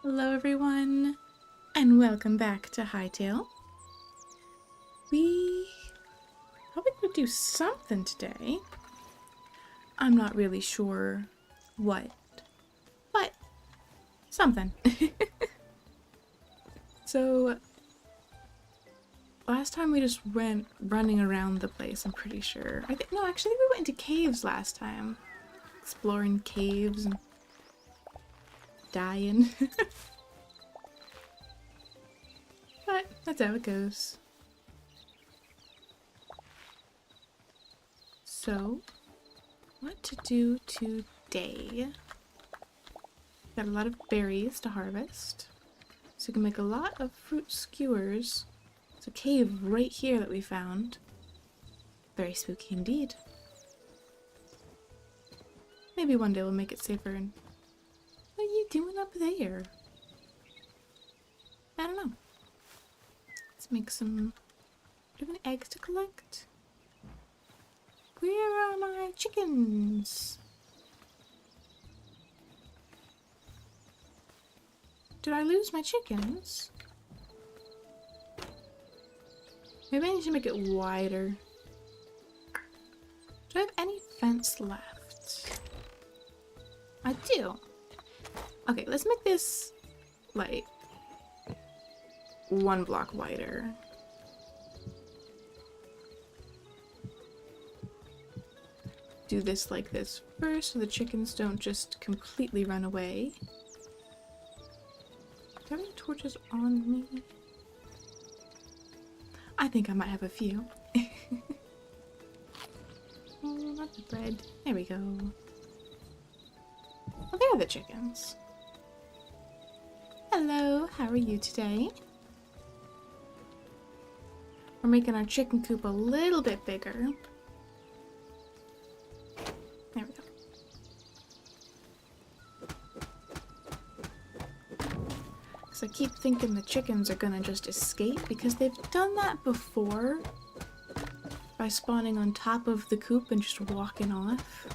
Hello everyone, and welcome back to Hytale. We probably could do something today. I'm not really sure what, but something. So, last time we just went running around the place, I'm pretty sure. No, actually we went into caves last time. Exploring caves and dying. But that's how it goes. So, what to do today? Got a lot of berries to harvest. So we can make a lot of fruit skewers. It's a cave right here that we found. Very spooky indeed. Maybe one day we'll make it safer and... What are you doing up there? I don't know. Let's make some... Do you have any eggs to collect? Where are my chickens? Did I lose my chickens? Maybe I need to make it wider. Do I have any fence left? I do. Okay, let's make this like 1 block wider. Do this like this first so the chickens don't just completely run away. Do I have any torches on me? I think I might have a few. Oh, not the bread. There we go. Well, there are the chickens. Hello, how are you today? We're making our chicken coop a little bit bigger. There we go. So I keep thinking the chickens are gonna just escape because they've done that before by spawning on top of the coop and just walking off.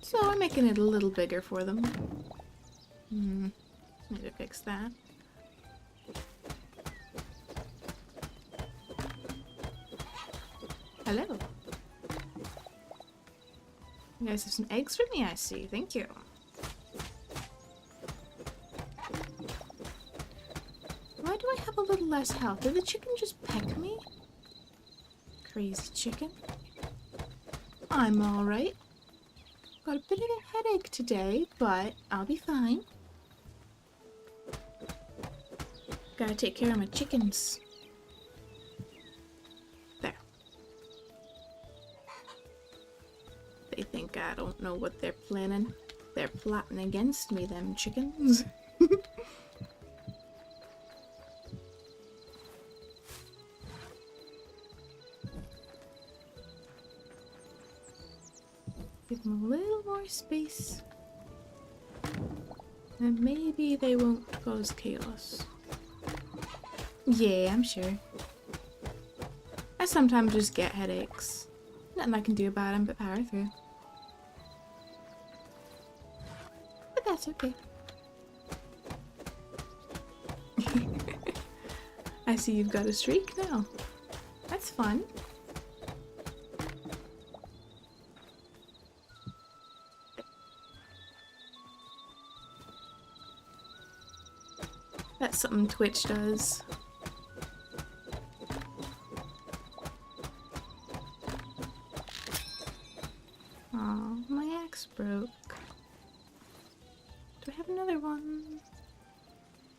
So I'm making it a little bigger for them. Need to fix that. Hello. You guys have some eggs for me, I see. Thank you. Why do I have a little less health? Did the chicken just peck me? Crazy chicken. I'm alright. Got a bit of a headache today, but I'll be fine. Gotta take care of my chickens. There. They think I don't know what they're planning. They're plotting against me, them chickens. Give them a little more space. And maybe they won't cause chaos. Yeah, I'm sure. I sometimes just get headaches. Nothing I can do about them but power through. But that's okay. I see you've got a streak now. That's fun. That's something Twitch does. Aw, my axe broke. Do I have another one?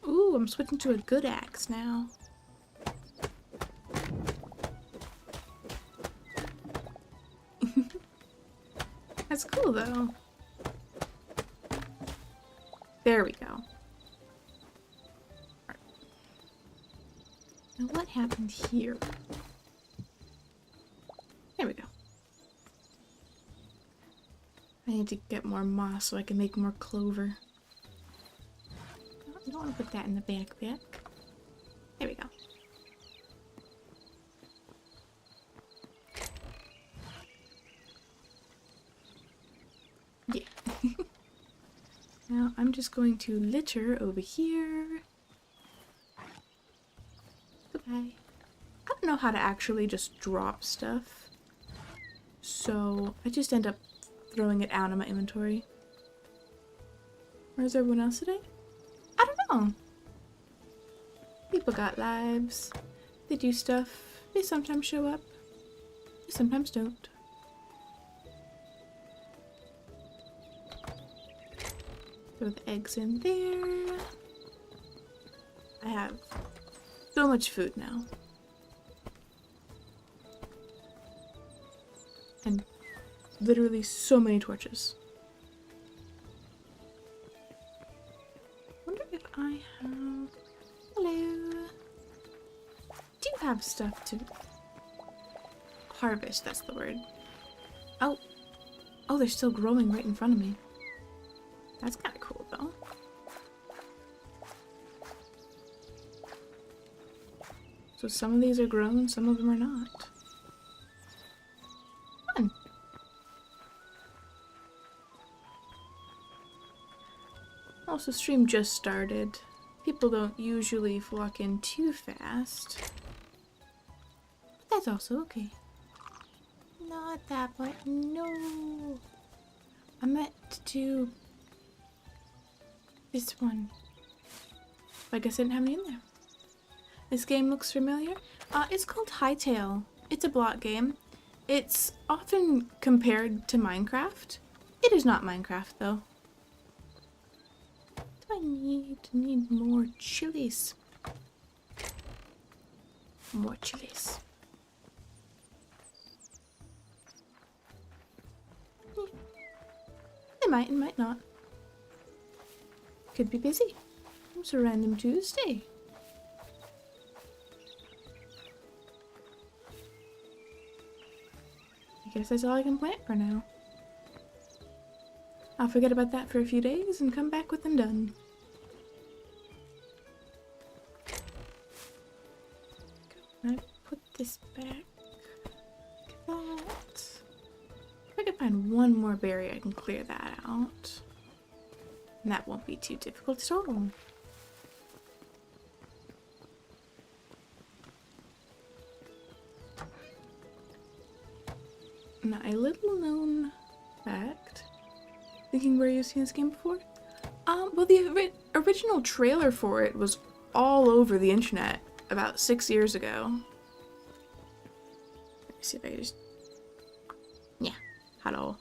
Ooh, I'm switching to a good axe now. That's cool though. There we go. Now what happened here? There we go. I need to get more moss so I can make more clover. I don't want to put that in the backpack. There we go. Yeah. Now I'm just going to litter over here. Goodbye. I don't know how to actually just drop stuff, so I just end up throwing it out of my inventory. Where's everyone else today? I don't know. People got lives. They do stuff. They sometimes show up. They sometimes don't. Throw the eggs in there. I have so much food now. And literally so many torches. Wonder if I have... Hello. Do you have stuff to harvest? That's the word. Oh. Oh, they're still growing right in front of me. That's kind of cool, though. So some of these are grown, some of them are not. Fun. Also, stream just started. People don't usually flock in too fast. But that's also okay. Not that button, no. I meant to do this one. I guess I didn't have any in there. This game looks familiar. It's called Hytale. It's a block game. It's often compared to Minecraft. It is not Minecraft, though. Do I need more chilies? More chilies. They might and might not. Could be busy. It's a random Tuesday. I guess that's all I can plant for now. I'll forget about that for a few days and come back with them done. I put this back. Like that. If I can find one more berry, I can clear that out. And that won't be too difficult at all. Now, a little known fact. Thinking where you've seen this game before? Well, the original trailer for it was all over the internet about 6 years ago. Let me see if I can just... Yeah, hello.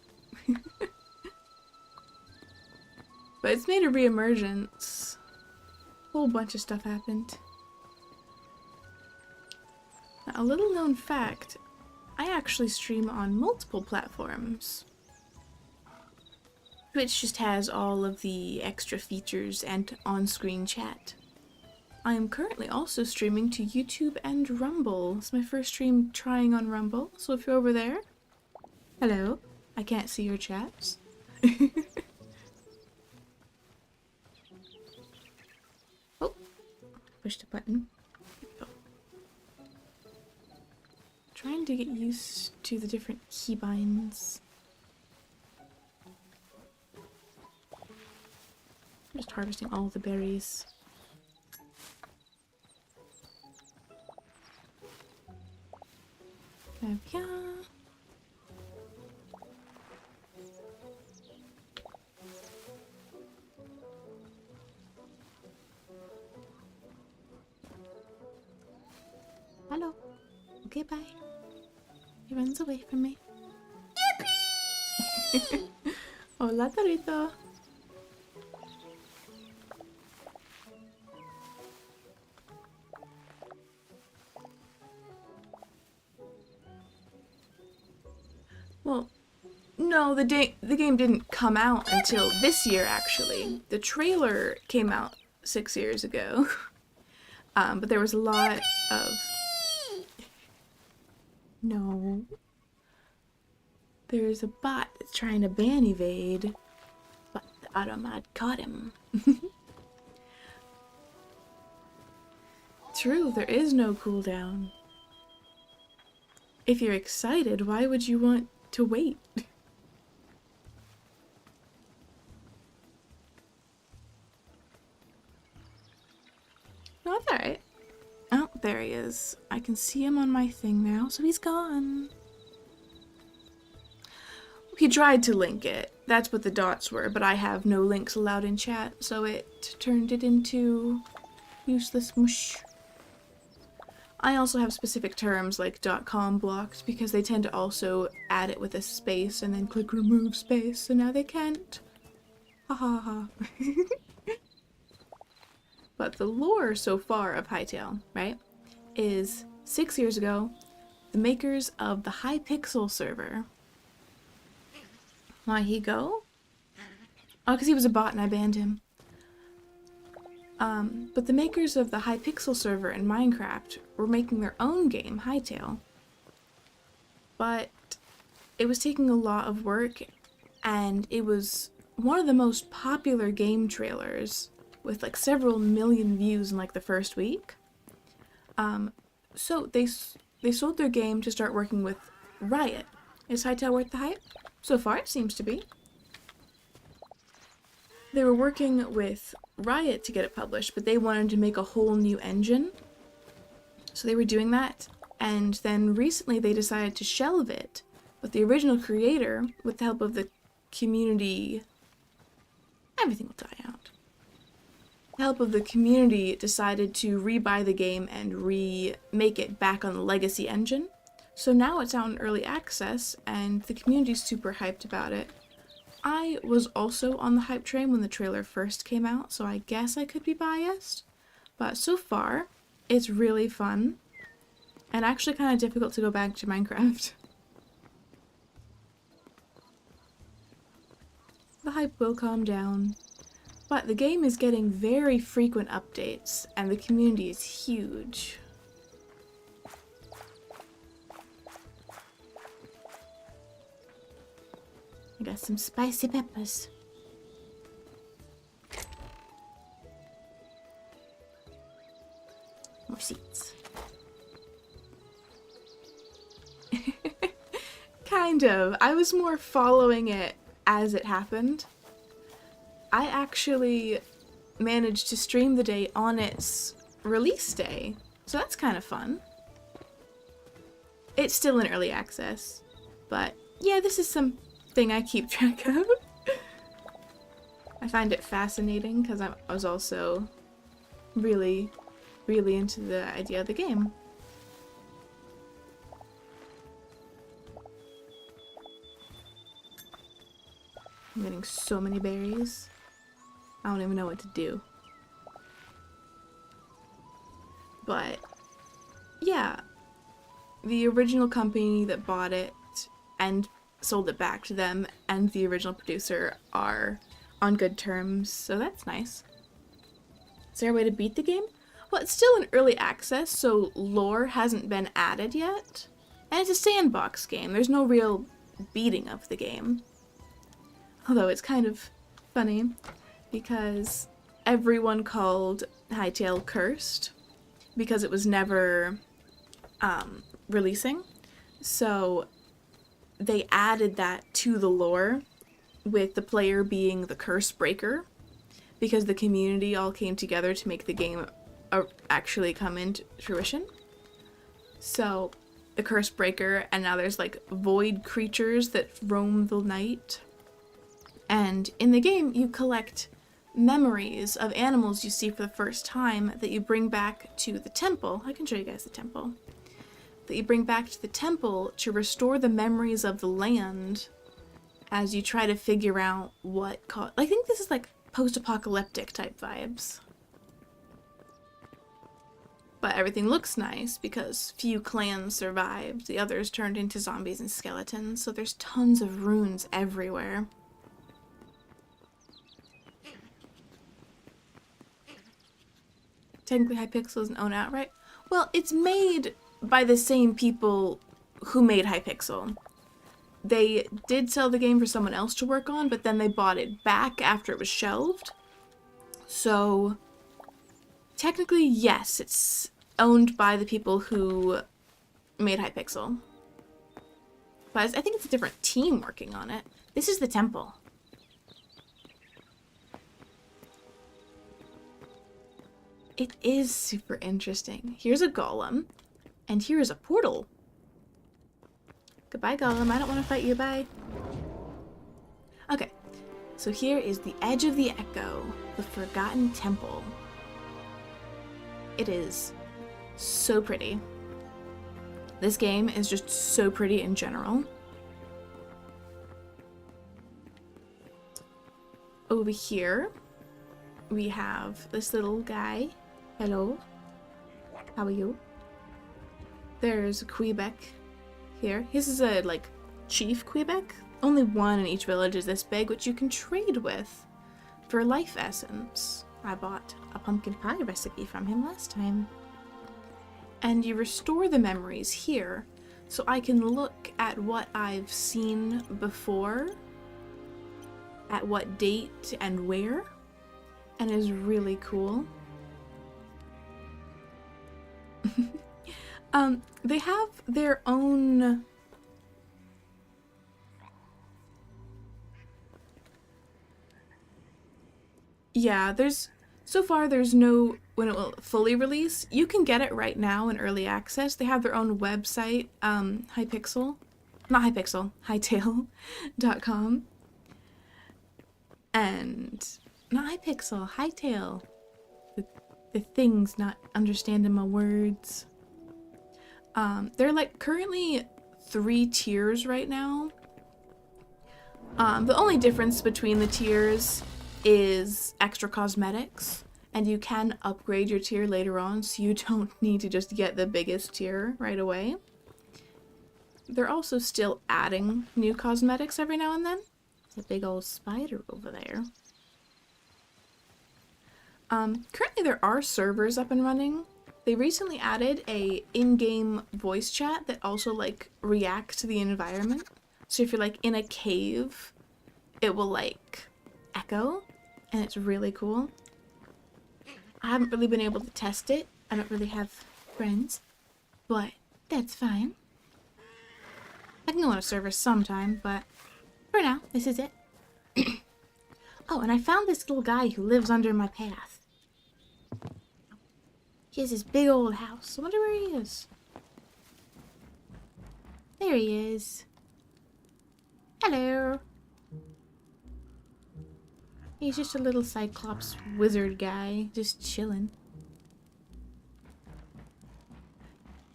But it's made a re-emergence. A whole bunch of stuff happened. Now, a little known fact, I actually stream on multiple platforms. Twitch just has all of the extra features and on-screen chat. I am currently also streaming to YouTube and Rumble. It's my first stream trying on Rumble, so if you're over there, hello. I can't see your chats. Oh, pushed a button. Oh. Trying to get used to the different keybinds. I'm just harvesting all the berries. Yeah. Hello. Okay, bye. He runs away from me. Yippee! Hola, Torito. Well, no, the game didn't come out until this year, actually. The trailer came out 6 years ago. But there was a lot of... No. There's a bot that's trying to ban evade, but the automod caught him. True, there is no cooldown. If you're excited, why would you want to wait? That's alright. Oh, there he is. I can see him on my thing now, so he's gone. He tried to link it. That's what the dots were, but I have no links allowed in chat, so it turned it into useless mush. I also have specific terms like .com blocked because they tend to also add it with a space and then click remove space, so now they can't. Ha ha ha. But the lore so far of Hytale, right, is 6 years ago, the makers of the Hypixel server. Why'd he go? Oh, because he was a bot and I banned him. But the makers of the Hypixel server in Minecraft were making their own game, Hytale. But it was taking a lot of work, and it was one of the most popular game trailers with like several million views in like the first week. So they sold their game to start working with Riot. Is Hytale worth the hype? So far it seems to be. They were working with Riot to get it published, but they wanted to make a whole new engine. So they were doing that, and then recently they decided to shelve it. But the original creator, with the help of the community, everything will die out. With the help of the community, decided to rebuy the game and remake it back on the legacy engine. So now it's out in early access, and the community's super hyped about it. I was also on the hype train when the trailer first came out, so I guess I could be biased. But so far, it's really fun, and actually kind of difficult to go back to Minecraft. The hype will calm down, but the game is getting very frequent updates, and the community is huge. I got some spicy peppers. More seeds. Kind of. I was more following it as it happened. I actually managed to stream the day on its release day, so that's kind of fun. It's still in early access, but yeah, this is something I keep track of. I find it fascinating because I was also really into the idea of the game. I'm getting so many berries. I don't even know what to do. But yeah, the original company that bought it and sold it back to them and the original producer are on good terms, so that's nice. Is there a way to beat the game? Well, it's still in early access, so lore hasn't been added yet. And it's a sandbox game. There's no real beating of the game. Although it's kind of funny because everyone called Hytale cursed because it was never releasing. So they added that to the lore with the player being the curse breaker because the community all came together to make the game actually come into fruition. So the curse breaker, and now there's like void creatures that roam the night. And in the game, you collect memories of animals you see for the first time that you bring back to the temple. I can show you guys the temple. That you bring back to the temple to restore the memories of the land as you try to figure out what I think this is like post-apocalyptic type vibes. But everything looks nice because few clans survived. The others turned into zombies and skeletons, so there's tons of runes everywhere. Technically Hypixel isn't owned outright. Well, it's made by the same people who made Hypixel. They did sell the game for someone else to work on, but then they bought it back after it was shelved. So technically, yes, it's owned by the people who made Hypixel. But I think it's a different team working on it. This is the temple. It is super interesting. Here's a golem, and here is a portal. Goodbye, golem. I don't want to fight you. Bye. Okay, so here is the Edge of the Echo, the Forgotten Temple. It is so pretty. This game is just so pretty in general. Over here, we have this little guy. Hello. How are you? There's Quebec here. This is a, like, Chief Quebec. Only one in each village is this big, which you can trade with for life essence. I bought a pumpkin pie recipe from him last time. And you restore the memories here, so I can look at what I've seen before, at what date and where, and is really cool. They have their own... Yeah, so far there's no, when it will fully release, you can get it right now in early access. They have their own website, Hytale.com. And, not Hypixel, Hytale. The thing's not understanding my words. They're like currently 3 tiers right now. The only difference between the tiers is extra cosmetics, and you can upgrade your tier later on, so you don't need to just get the biggest tier right away. They're also still adding new cosmetics every now and then. There's a big old spider over there. Currently there are servers up and running. They recently added a in-game voice chat that also like reacts to the environment. So if you're like in a cave, it will like echo, and it's really cool. I haven't really been able to test it. I don't really have friends, but that's fine. I can go on a server sometime, but for now, this is it. Oh, and I found this little guy who lives under my path. He has this big old house. I wonder where he is. There he is. Hello. He's just a little Cyclops wizard guy, just chilling.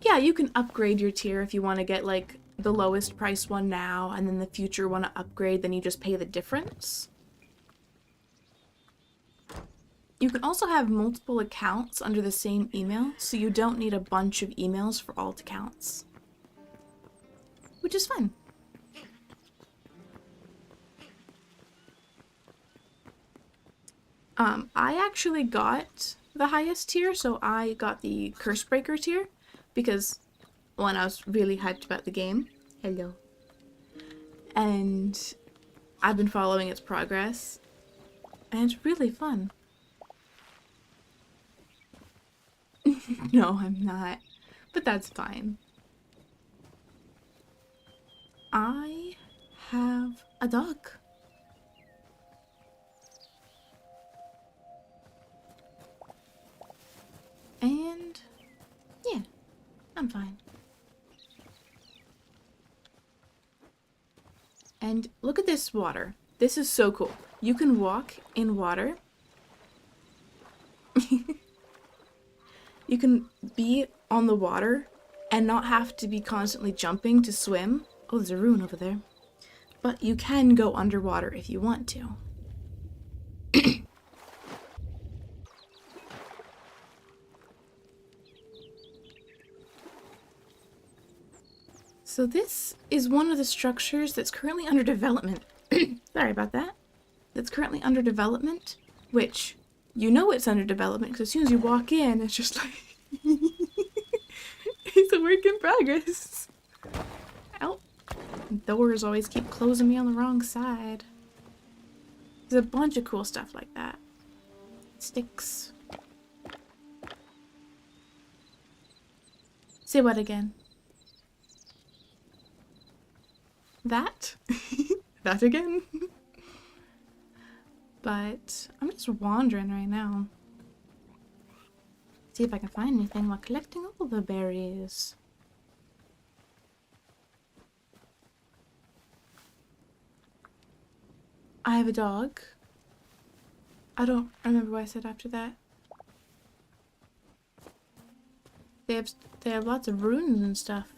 Yeah, you can upgrade your tier if you want to get like the lowest price one now, and then the future want to upgrade, then you just pay the difference. You can also have multiple accounts under the same email, so you don't need a bunch of emails for alt accounts. Which is fun. I actually got the highest tier, so I got the Cursebreaker tier, because, one, I was really hyped about the game. Hello. And I've been following its progress, and it's really fun. No, I'm not, but that's fine. I have a dog. And yeah, I'm fine. And look at this water. This is so cool. You can walk in water. You can be on the water and not have to be constantly jumping to swim. Oh, there's a ruin over there. But you can go underwater if you want to. So this is one of the structures that's currently under development. Sorry about that. That's currently under development, which you know it's under development because as soon as you walk in, it's just like it's a work in progress. Ow. Doors always keep closing me on the wrong side. There's a bunch of cool stuff like that. Sticks. Say what again? That? That again? But I'm just wandering right now. See if I can find anything while collecting all the berries. I have a dog. I don't remember what I said after that. They have lots of runes and stuff.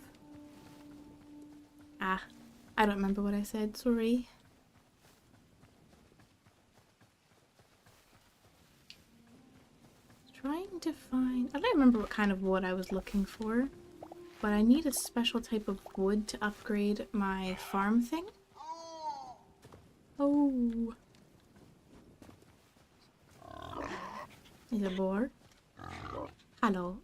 Ah, I don't remember what I said, sorry. Trying to find... I don't remember what kind of wood I was looking for, but I need a special type of wood to upgrade my farm thing. Oh. Is a boar? Hello.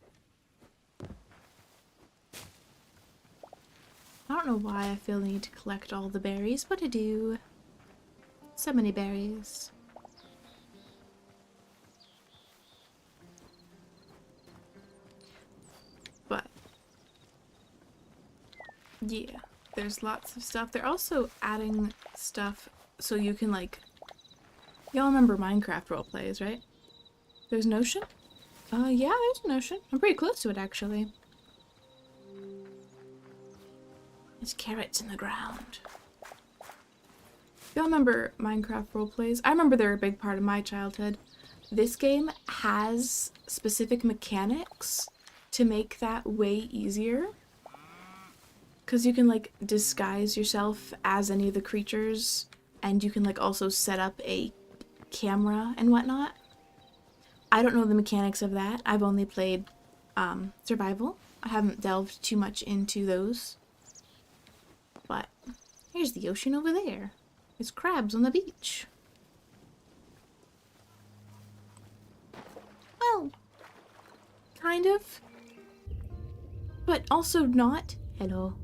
I don't know why I feel the need to collect all the berries, but I do. So many berries. But yeah, there's lots of stuff. They're also adding stuff so you can, like, y'all remember Minecraft roleplays, right? There's an ocean? Yeah, there's an ocean. I'm pretty close to it, actually. There's carrots in the ground. Y'all remember Minecraft roleplays? I remember they're a big part of my childhood. This game has specific mechanics to make that way easier. Because you can, like, disguise yourself as any of the creatures, and you can, like, also set up a camera and whatnot. I don't know the mechanics of that. I've only played survival. I haven't delved too much into those. But here's the ocean over there. There's crabs on the beach. Well, kind of. But also not. Hello.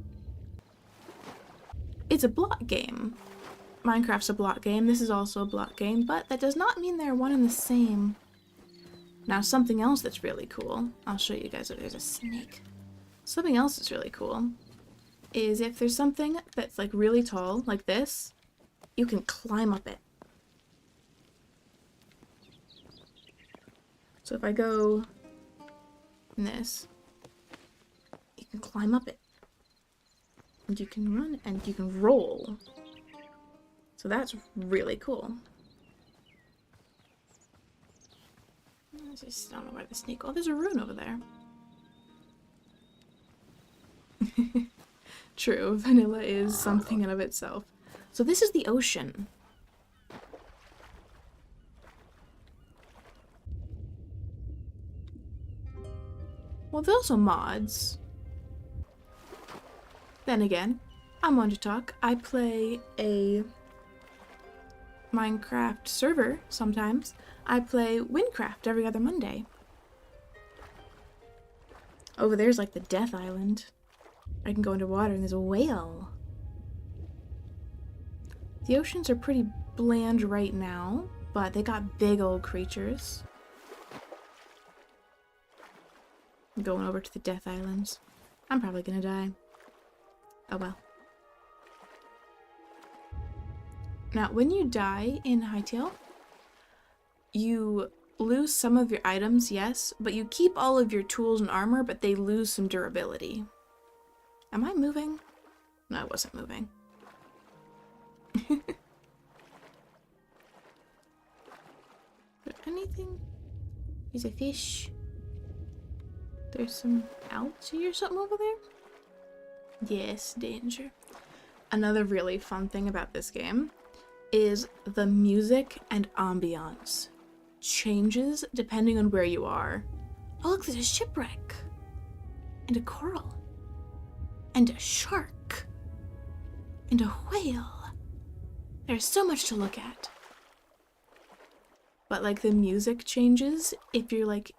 It's a block game. Minecraft's a block game. This is also a block game, but that does not mean they're one and the same. Now, something else that's really cool, I'll show you guys. Oh, there's a snake. Something else that's really cool is if there's something that's, like, really tall, like this, you can climb up it. So if I go in this, you can climb up it. And you can run and you can roll. So that's really cool. I just don't know where the snake... Oh, there's a rune over there. True, vanilla is something in of itself. So this is the ocean. Well, there's also mods. Then again, I'm one to talk. I play a Minecraft server sometimes. I play Windcraft every other Monday. Over there's like the Death Island. I can go underwater and there's a whale. The oceans are pretty bland right now, but they got big old creatures. I'm going over to the Death Islands. I'm probably gonna die. Oh well. Now, when you die in Hytale, you lose some of your items, yes, but you keep all of your tools and armor, but they lose some durability. Am I moving? No, I wasn't moving. Is there anything? There's a fish. There's some algae or something over there? Yes, danger. Another really fun thing about this game is the music and ambiance changes depending on where you are. Oh, look, there's a shipwreck. And a coral. And a shark. And a whale. There's so much to look at. But, like, the music changes if you're, like,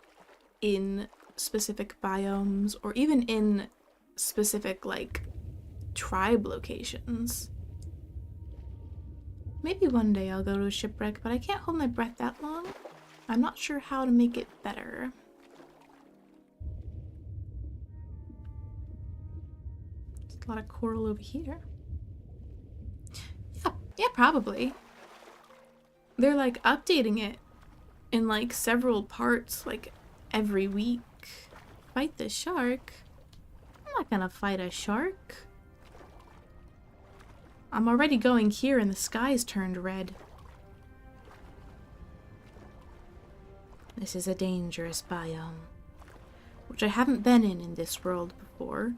in specific biomes or even in specific, like, tribe locations. Maybe one day I'll go to a shipwreck, but I can't hold my breath that long. I'm not sure how to make it better. There's a lot of coral over here. Yeah, probably. They're, like, updating it in, like, several parts. Like, every week. Fight the shark? I'm not gonna fight a shark. I'm already going here and the sky's turned red. This is a dangerous biome, which I haven't been in this world before.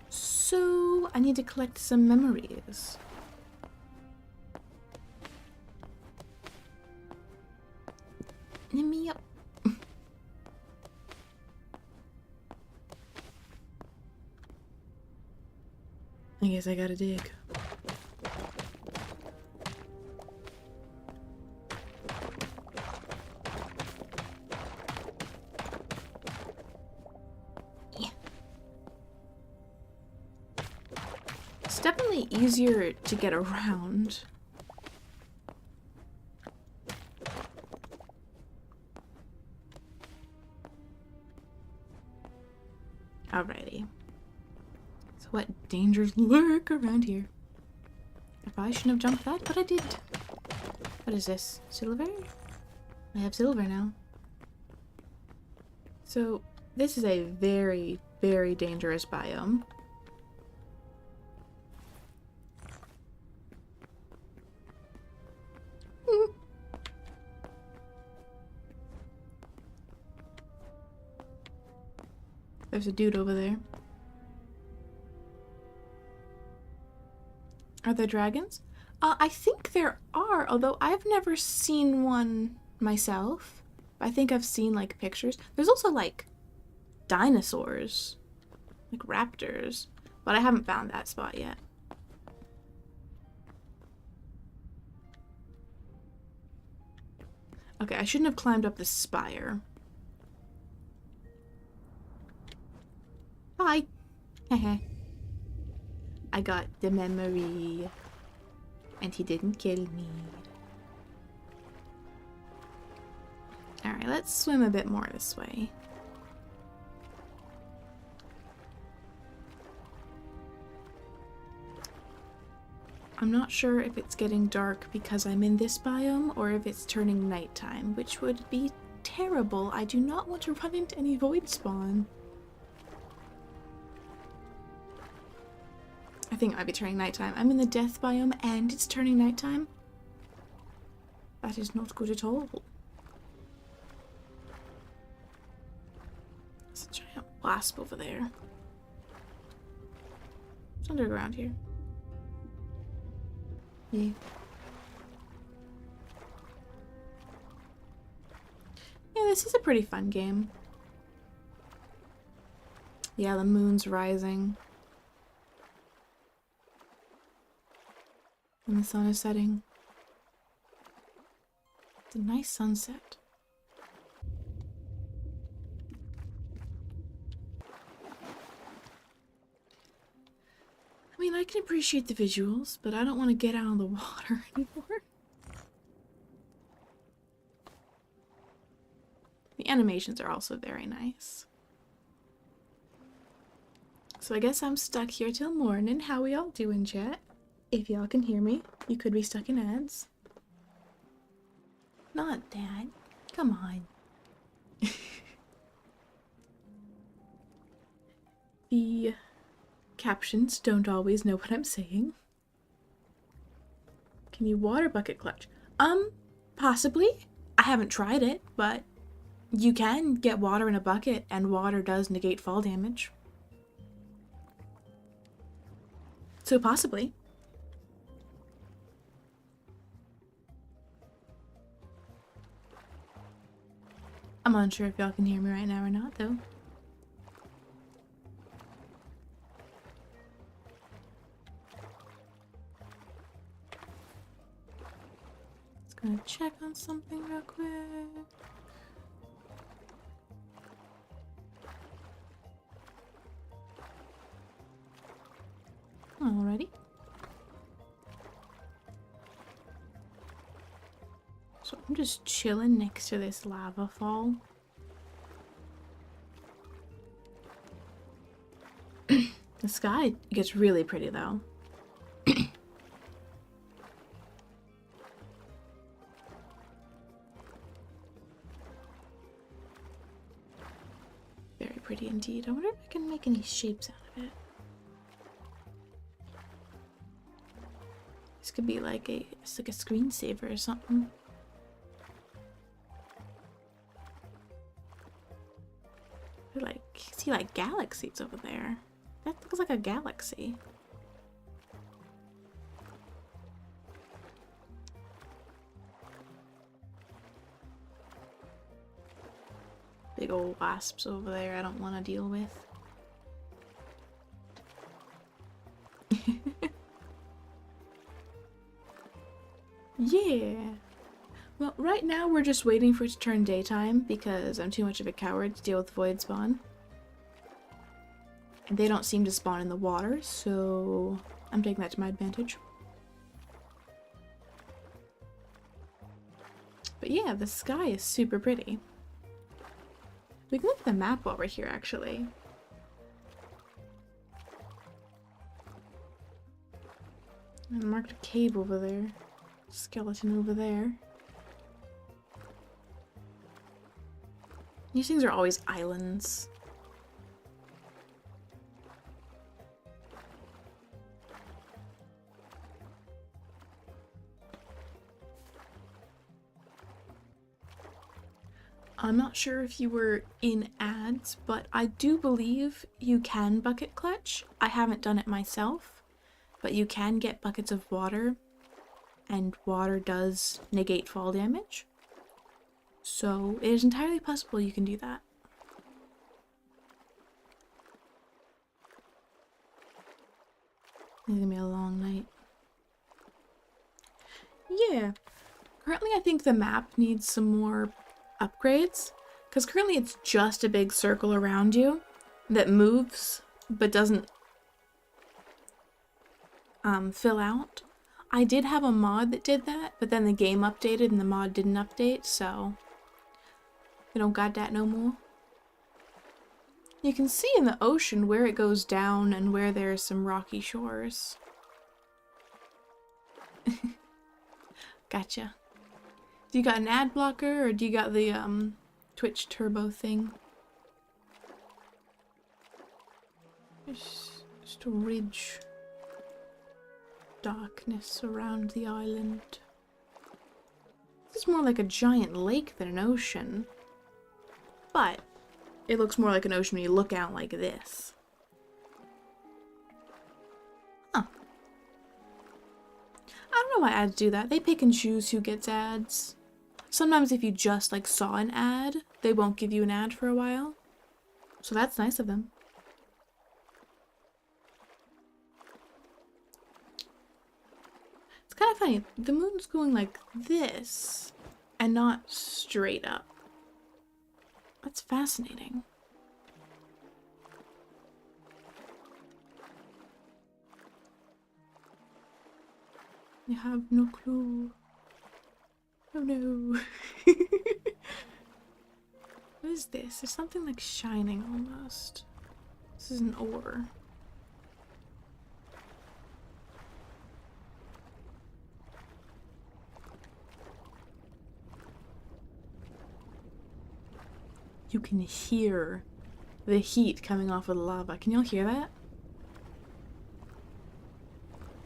So I need to collect some memories. Let me up. I guess I gotta dig. Yeah. It's definitely easier to get around. Alrighty. So what dangers lurk around here? I probably shouldn't have jumped that, but I did. What is this? Silver? I have silver now. So this is a very, very dangerous biome. There's a dude over there. Are there dragons? I think there are, although I've never seen one myself. I think I've seen, like, pictures. There's also, like, dinosaurs. Like raptors. But I haven't found that spot yet. Okay, I shouldn't have climbed up the spire. Hi. Heh. I got the memory. And he didn't kill me. Alright, let's swim a bit more this way. I'm not sure if it's getting dark because I'm in this biome or if it's turning nighttime, which would be terrible. I do not want to run into any void spawn. I think it might be turning nighttime. I'm in the death biome and it's turning nighttime. That is not good at all. There's a giant wasp over there. It's underground here. Yeah. Yeah, this is a pretty fun game. Yeah, the moon's rising. And the sun is setting. It's a nice sunset. I mean, I can appreciate the visuals, but I don't want to get out of the water anymore. The animations are also very nice. So I guess I'm stuck here till morning. How we all doing, chat? If y'all can hear me, you could be stuck in ads. Not that. Come on. The captions don't always know what I'm saying. Can you water bucket clutch? Possibly. I haven't tried it, but you can get water in a bucket and water does negate fall damage. So possibly. I'm unsure if y'all can hear me right now or not, though. Just gonna check on something real quick. Alrighty. So I'm just chilling next to this lava fall. The sky gets really pretty though. pretty indeed. I wonder if I can make any shapes out of it. This could be like it's like a screensaver or something. Like, see like galaxies over there. That looks like a galaxy. Big old wasps over there I don't want to deal with. Yeah. Well, right now we're just waiting for it to turn daytime because I'm too much of a coward to deal with void spawn. And they don't seem to spawn in the water, so I'm taking that to my advantage. But yeah, the sky is super pretty. We can look at the map while we're here, actually. I marked a cave over there. Skeleton over there. These things are always islands. I'm not sure if you were in ads, but I do believe you can bucket clutch. I haven't done it myself, but you can get buckets of water, and water does negate fall damage. So it is entirely possible you can do that. It's gonna be a long night. Yeah. Currently I think the map needs some more upgrades, because currently it's just a big circle around you that moves but doesn't fill out. I did have a mod that did that, but then the game updated and the mod didn't update, so we don't got that no more. You can see in the ocean where it goes down and where there's some rocky shores. Gotcha. Do you got an ad blocker, or do you got the Twitch turbo thing? Just a ridge. Darkness around the island. This is more like a giant lake than an ocean. But it looks more like an ocean when you look out like this. Huh. I don't know why ads do that. They pick and choose who gets ads. Sometimes if you just like saw an ad, they won't give you an ad for a while. So that's nice of them. It's kind of funny. The moon's going like this and not straight up. That's fascinating. I have no clue. Oh no. What is this? There's something like shining almost. This is an ore. You can hear the heat coming off of the lava. Can y'all hear that?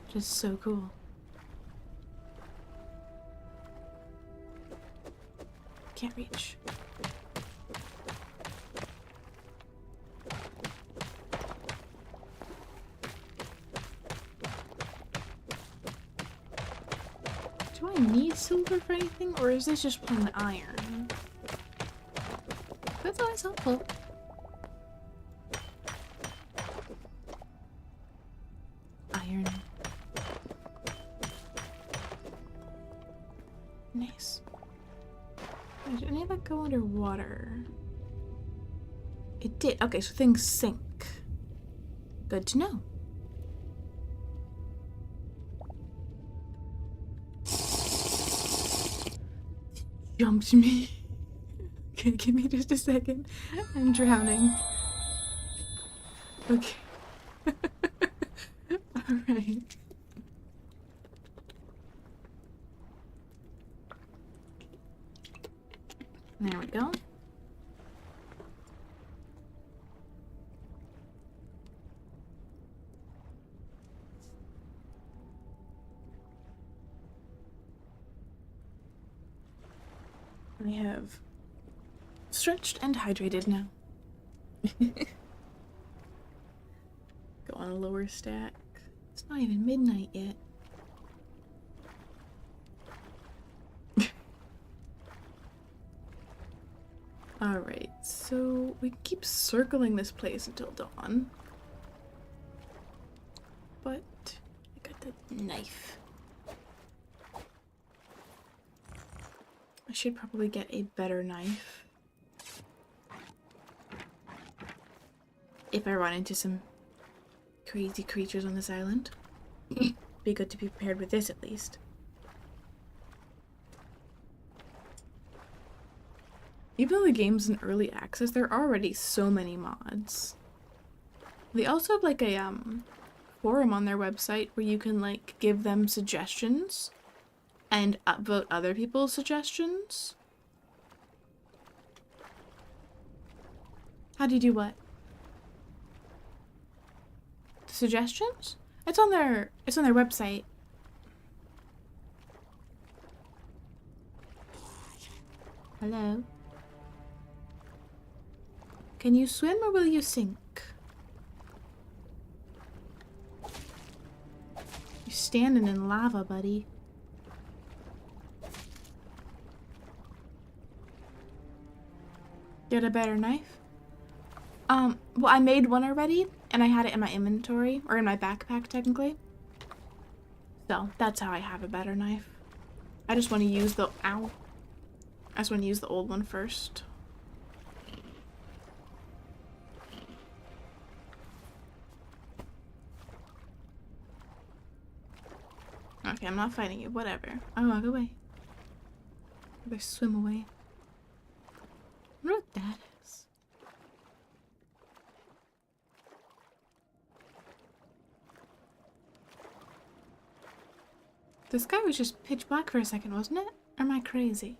Just so cool. Can't reach. Do I need silver for anything, or is this just plain iron? That's always helpful. Iron. Nice. Did any of that go underwater? It did. Okay, so things sink. Good to know. Jumped me. Okay, give me just a second. I'm drowning. Okay. Alright. There we go. I have stretched and hydrated now. Go on a lower stack. It's not even midnight yet. Alright, so we keep circling this place until dawn. But I got the knife. I should probably get a better knife. If I run into some crazy creatures on this island. Be good to be prepared with this at least. Even though the game's in early access, there are already so many mods. They also have like a forum on their website where you can like give them suggestions and upvote other people's suggestions. How do you do what? The suggestions? It's on their website. Hello? Can you swim or will you sink? You're standing in lava, buddy. Get a better knife? Well, I made one already, and I had it in my inventory, or in my backpack, technically. So, that's how I have a better knife. I just want to use the... Ow. I just want to use the old one first. Okay, I'm not fighting you. Whatever. I'll walk away. Or swim away. I wonder what that is. The sky was just pitch black for a second, wasn't it? Or am I crazy?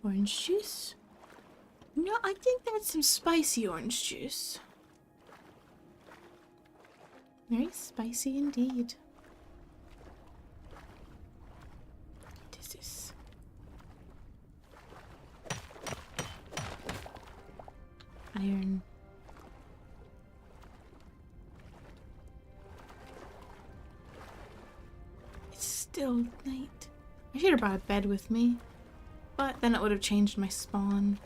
Orange juice? No, I think that's some spicy orange juice. Very spicy indeed. What is this? Iron. It's still night. I should have brought a bed with me, but then it would have changed my spawn.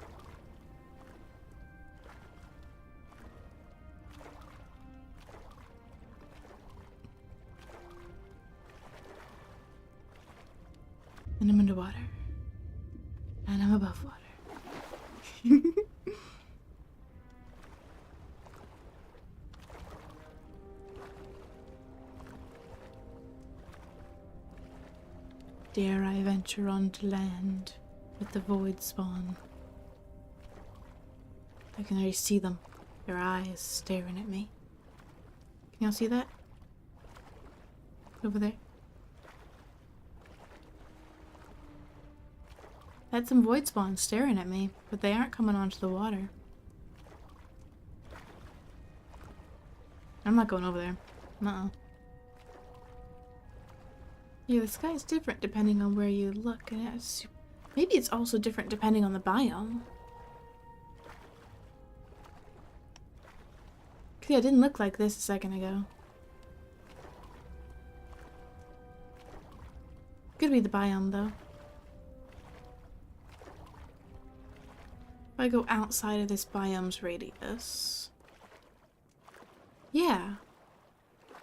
And I'm underwater. And I'm above water. Dare I venture onto land with the void spawn? I can already see them. Their eyes staring at me. Can y'all see that? Over there. That's some void spawns staring at me, but they aren't coming onto the water. I'm not going over there. Uh-uh. Yeah, the sky is different depending on where you look, and maybe it's also different depending on the biome. Yeah, it didn't look like this a second ago. Could be the biome, though. If I go outside of this biome's radius... Yeah.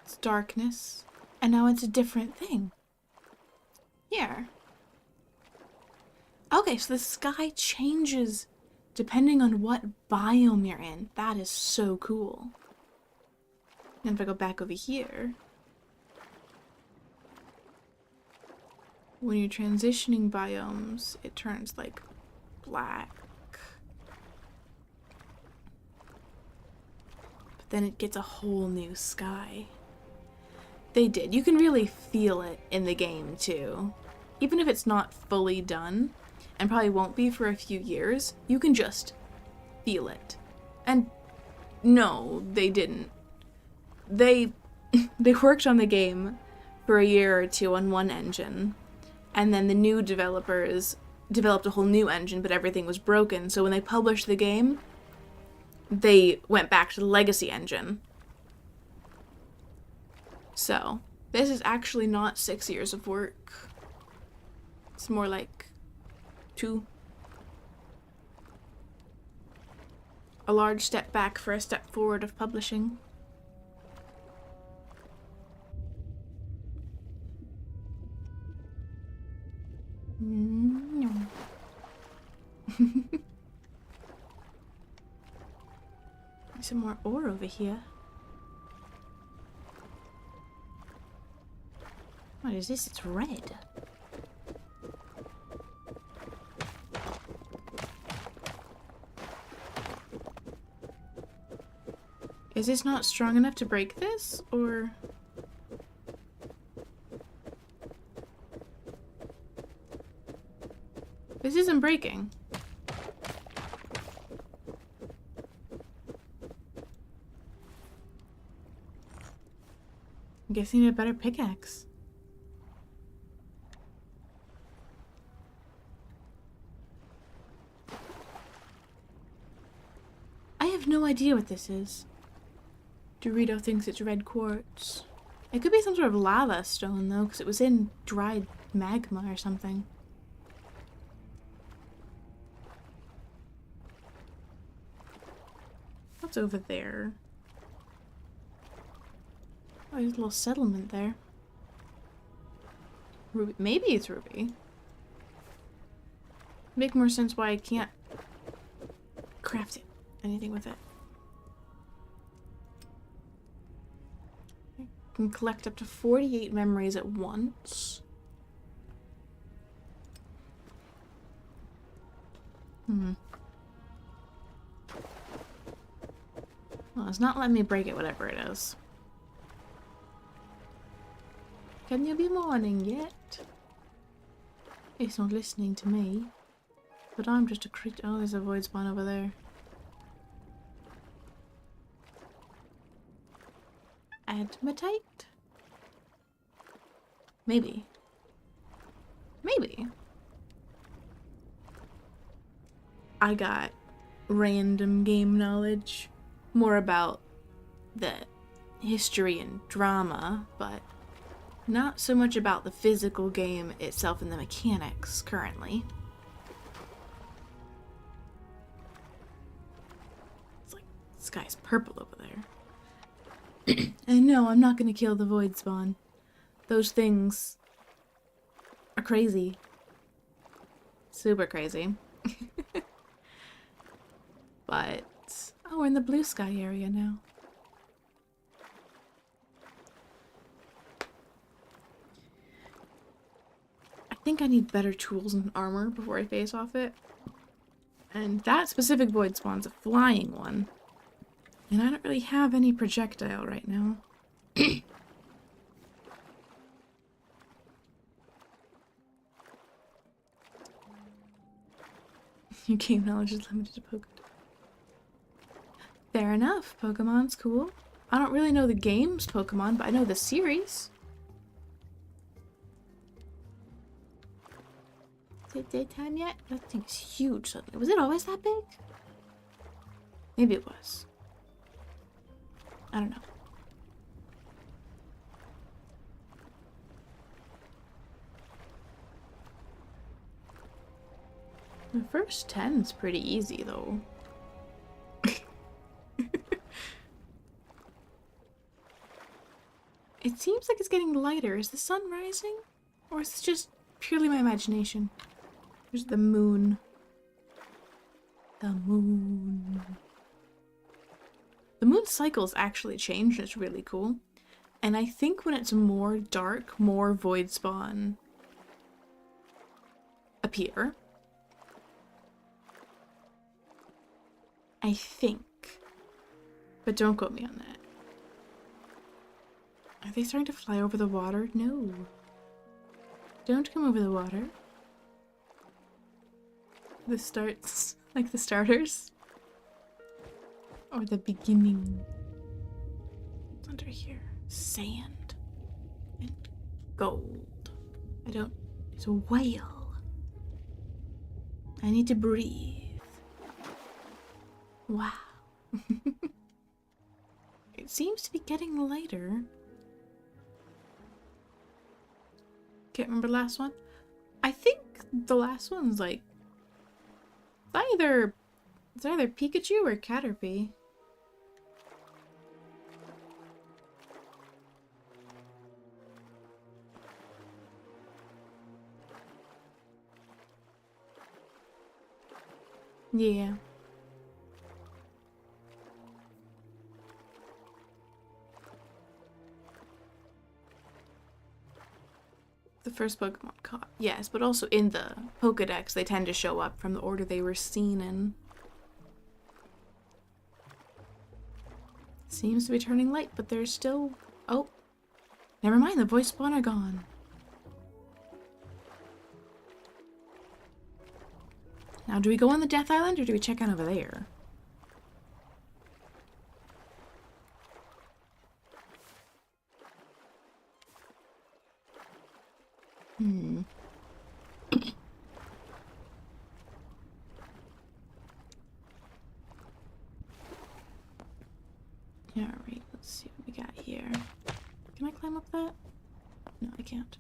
It's darkness. And now it's a different thing. Here. Okay, so the sky changes depending on what biome you're in. That is so cool. And if I go back over here... When you're transitioning biomes, it turns like black. But then it gets a whole new sky. They did. You can really feel it in the game too. Even if it's not fully done, and probably won't be for a few years, you can just feel it. And no, they didn't. They worked on the game for a year or two on one engine. And then the new developers developed a whole new engine, but everything was broken. So when they published the game, they went back to the legacy engine. So this is actually not 6 years of work. It's more like 2. A large step back for a step forward of publishing. No. There's some more ore over here. What is this? It's red. Is this not strong enough to break this, or...? This isn't breaking. I'm guessing I need a better pickaxe. I have no idea what this is. Dorito thinks it's red quartz. It could be some sort of lava stone, though, because it was in dried magma or something. What's over there? Oh, there's a little settlement there. Ruby. Maybe it's ruby. Make more sense why I can't craft it. Anything with it. I can collect up to 48 memories at once. Well, it's not letting me break it, whatever it is. Can you be mourning yet? It's not listening to me. But I'm just a creature. Oh, there's a void spawn over there. Admatite? Maybe. Maybe. I got random game knowledge. More about the history and drama, but not so much about the physical game itself and the mechanics currently. It's like the sky's purple over there. And no, I'm not gonna kill the void spawn. Those things are crazy. Super crazy. But oh, we're in the blue sky area now. I think I need better tools and armor before I face off it. And that specific void spawn's a flying one. And I don't really have any projectile right now. Your game knowledge is limited to Pokemon. Fair enough. Pokemon's cool. I don't really know the game's Pokemon, but I know the series. Is it daytime yet? That thing's huge suddenly. Was it always that big? Maybe it was. I don't know. The first 10's pretty easy, though. It seems like it's getting lighter. Is the sun rising? Or is this just purely my imagination? There's the moon. The moon. The moon cycles actually change. It's really cool. And I think when it's more dark, more void spawn appear. I think. But don't quote me on that. Are they starting to fly over the water? No. Don't come over the water. This starts like the starters. Or the beginning. What's under here? Sand. And gold. I don't It's a whale. I need to breathe. Wow. It seems to be getting lighter. Can't remember the last one. I think the last one's like it's either Pikachu or Caterpie. Yeah. The first Pokemon caught. Yes, but also in the Pokedex, they tend to show up from the order they were seen in. Seems to be turning light, but there's still... Oh. Never mind, the voice spawn are gone. Now, do we go on the Death Island, or do we check out over there? Alright, let's see what we got here. Can I climb up that? No, I can't.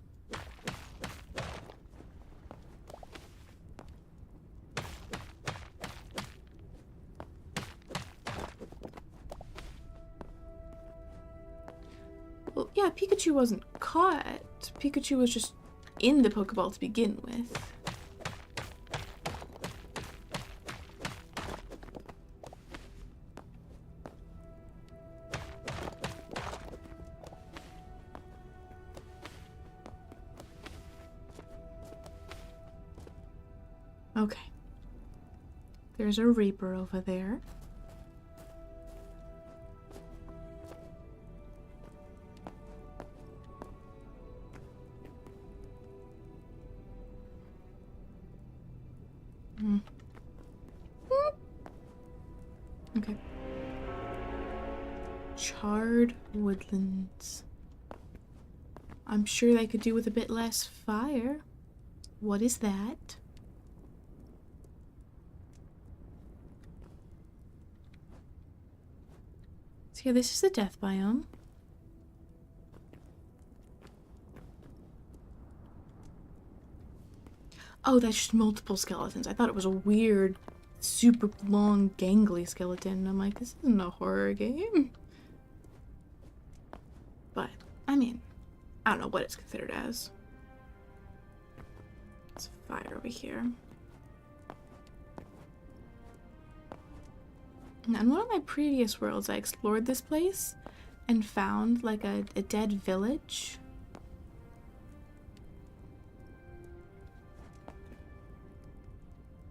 Well, yeah, Pikachu wasn't caught. Pikachu was just in the Pokeball to begin with. Okay. There's a Reaper over there. Okay. Charred woodlands. I'm sure they could do with a bit less fire. What is that? So yeah, this is the death biome. Oh, that's just multiple skeletons. I thought it was a weird, super long, gangly skeleton. I'm like, this isn't a horror game. But, I mean, I don't know what it's considered as. It's fire over here. Now, in one of my previous worlds, I explored this place and found like a dead village.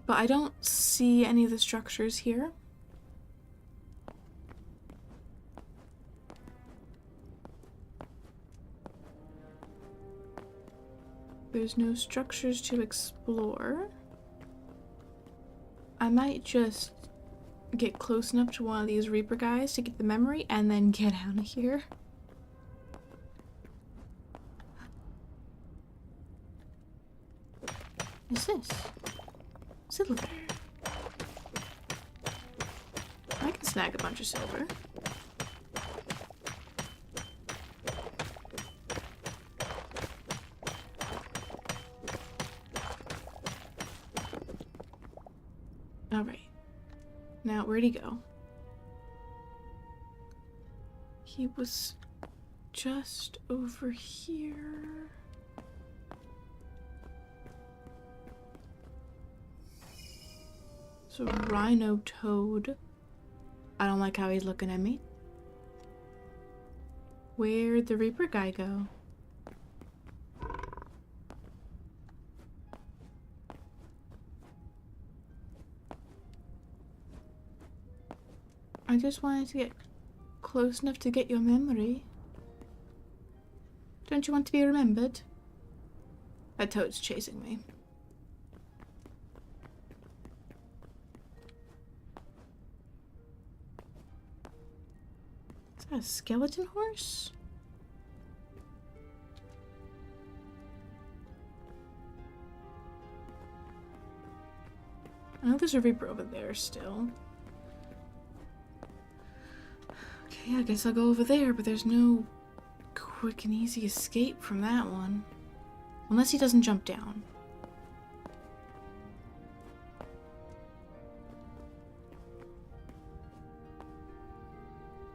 But I don't see any of the structures here. There's no structures to explore. I might just get close enough to one of these Reaper guys to get the memory and then get out of here. What's this? Silver. I can snag a bunch of silver. Alright. Now, where'd he go? He was just over here. So, Rhino Toad. I don't like how he's looking at me. Where'd the Reaper guy go? I just wanted to get close enough to get your memory. Don't you want to be remembered? That toad's chasing me. Is that a skeleton horse? I know there's a Reaper over there still. Okay, I guess I'll go over there, but there's no quick and easy escape from that one. Unless he doesn't jump down.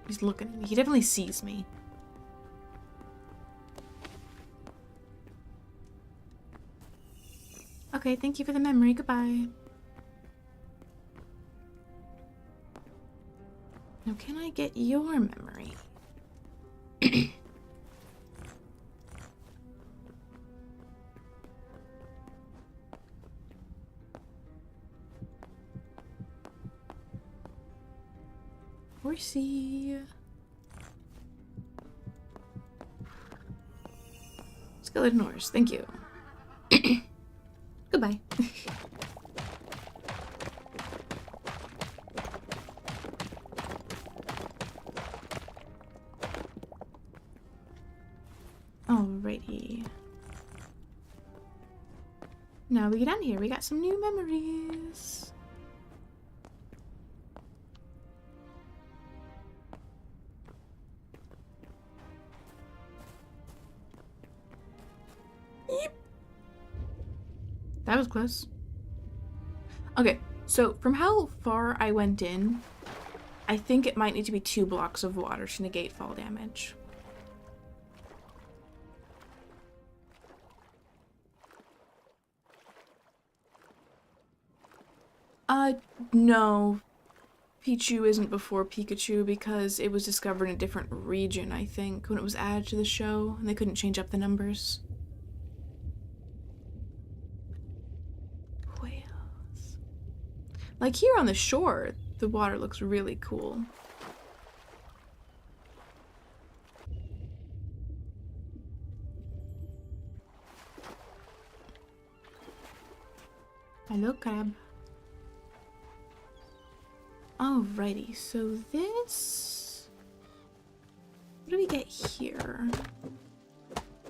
He's looking at me. He definitely sees me. Okay, thank you for the memory. Goodbye. Now, can I get your memory? Horsey. Skeleton horse, thank you. Goodbye. Alrighty. Now we get down here. We got some new memories. Yep. That was close. Okay, so from how far I went in, I think it might need to be 2 blocks of water to negate fall damage. No. Pichu isn't before Pikachu because it was discovered in a different region, I think, when it was added to the show, and they couldn't change up the numbers. Whales. Like here on the shore, the water looks really cool. Hello, crab. Alrighty, so this... What do we get here?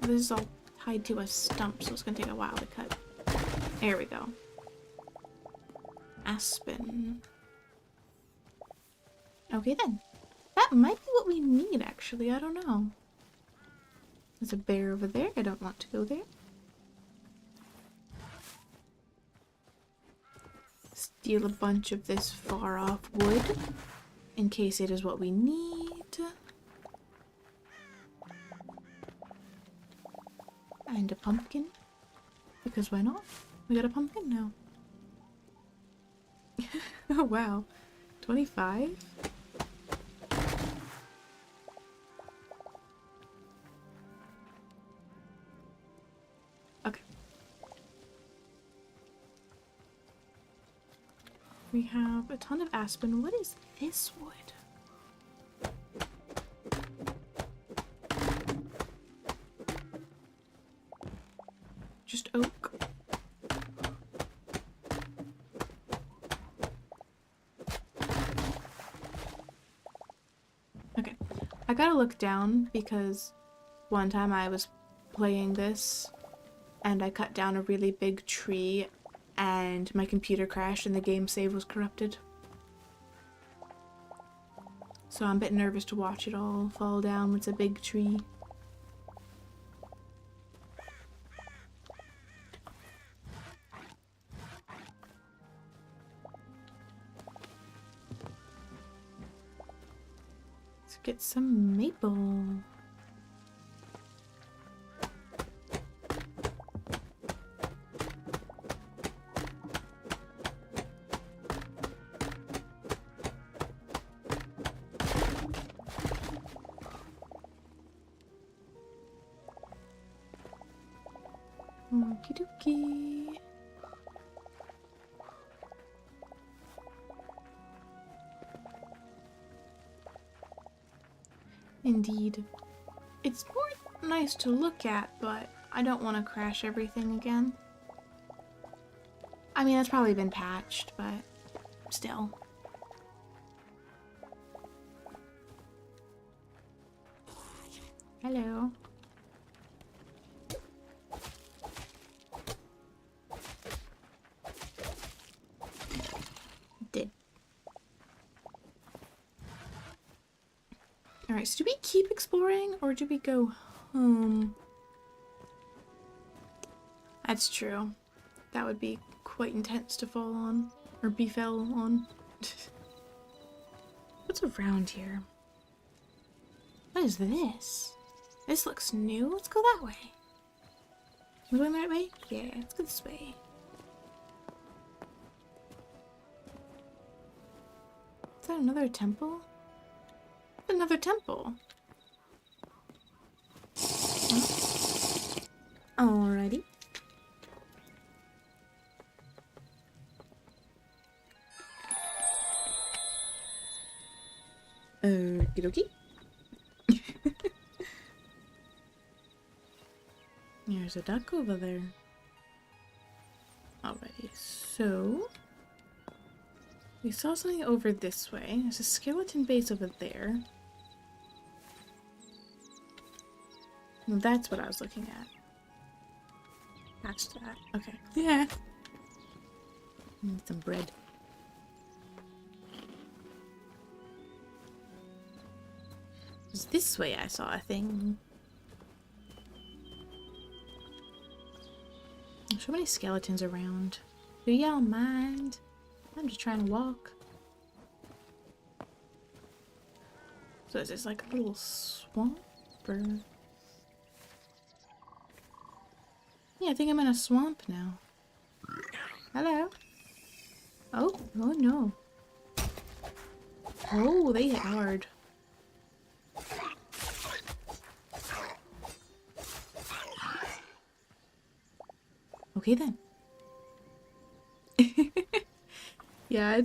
This is all tied to a stump, so it's gonna take a while to cut. There we go. Aspen. Okay then. That might be what we need, actually. I don't know. There's a bear over there. I don't want to go there. Steal a bunch of this far-off wood in case it is what we need. And a pumpkin. Because why not? We got a pumpkin now. Oh wow. 25? Okay. We have a ton of aspen. What is this wood? Just oak. Okay. I gotta look down because one time I was playing this and I cut down a really big tree and my computer crashed and the game save was corrupted. So I'm a bit nervous to watch it all fall down when it's a big tree. Let's get some maple. Okie dokie. Indeed. It's more nice to look at, but I don't want to crash everything again. I mean, it's probably been patched, but still. Hello. Alright, so do we keep exploring or do we go home? That's true. That would be quite intense to fall on. Or be fell on. What's around here? What is this? This looks new. Let's go that way. Am I going the right way? Yeah, let's go this way. Is that another temple? Another temple. Huh? Alrighty. Okie dokie. There's a duck over there. Alrighty, so we saw something over this way. There's a skeleton base over there. Well, that's what I was looking at. That's that. Okay. Yeah. Need some bread. It was this way I saw a thing. There's so many skeletons around. Do y'all mind? I'm just trying to walk. So is this like a little swamp or... Yeah, I think I'm in a swamp now. Hello? Oh, oh no. Oh, they hit hard. Okay then. Yeah,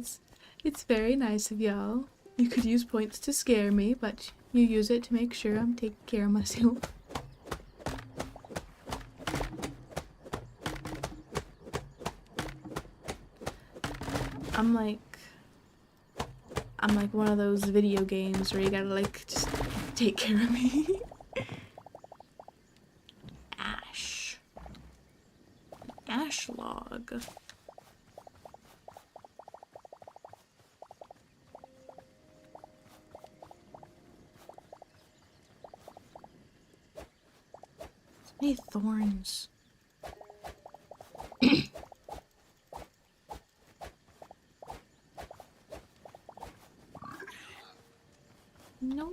it's very nice of y'all. You could use points to scare me, but you use it to make sure I'm taking care of myself. I'm like one of those video games where you gotta like just take care of me. Ash. Ash log. So many thorns. No.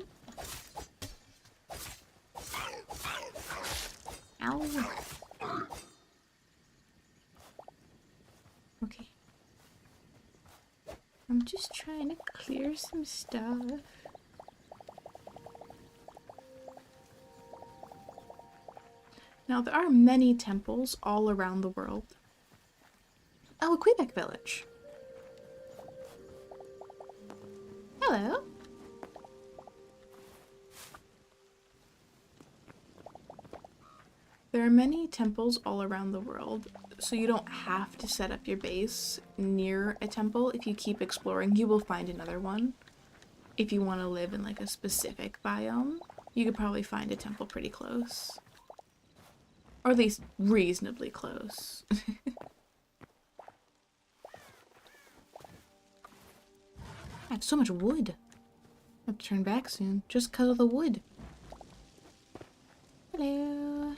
Ow. Okay. I'm just trying to clear some stuff. Now, there are many temples all around the world. Oh, a Quebec village. Hello. There are many temples all around the world, so you don't have to set up your base near a temple. If you keep exploring, you will find another one. If you want to live in like a specific biome, you could probably find a temple pretty close. Or at least reasonably close. I have so much wood. I have to turn back soon, just because of the wood. Hello.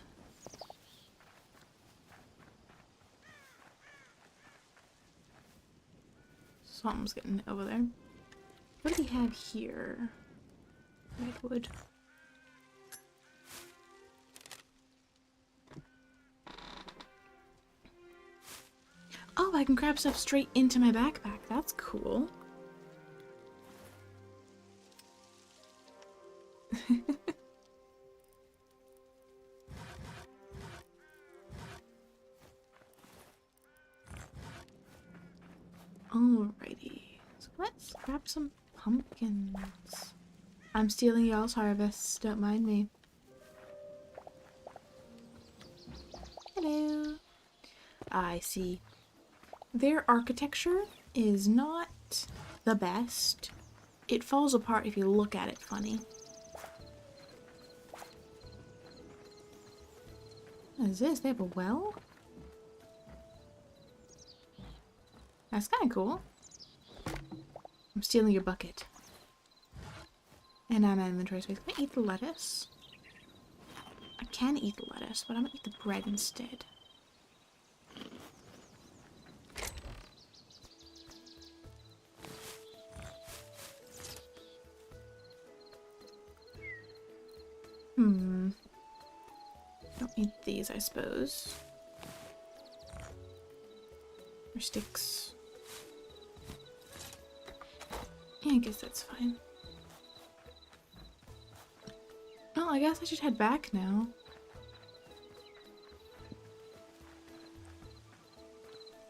Something's getting over there. What do we have here? Redwood. Oh, I can grab stuff straight into my backpack. That's cool. Alrighty. So let's grab some pumpkins. I'm stealing y'all's harvests. Don't mind me. Hello. I see. Their architecture is not the best. It falls apart if you look at it funny. What is this? They have a well? That's kind of cool. I'm stealing your bucket. And I'm in inventory space. Can I eat the lettuce? I can eat the lettuce, but I'm gonna eat the bread instead. Don't eat these, I suppose. Or sticks. Yeah, I guess that's fine. Oh, I guess I should head back now.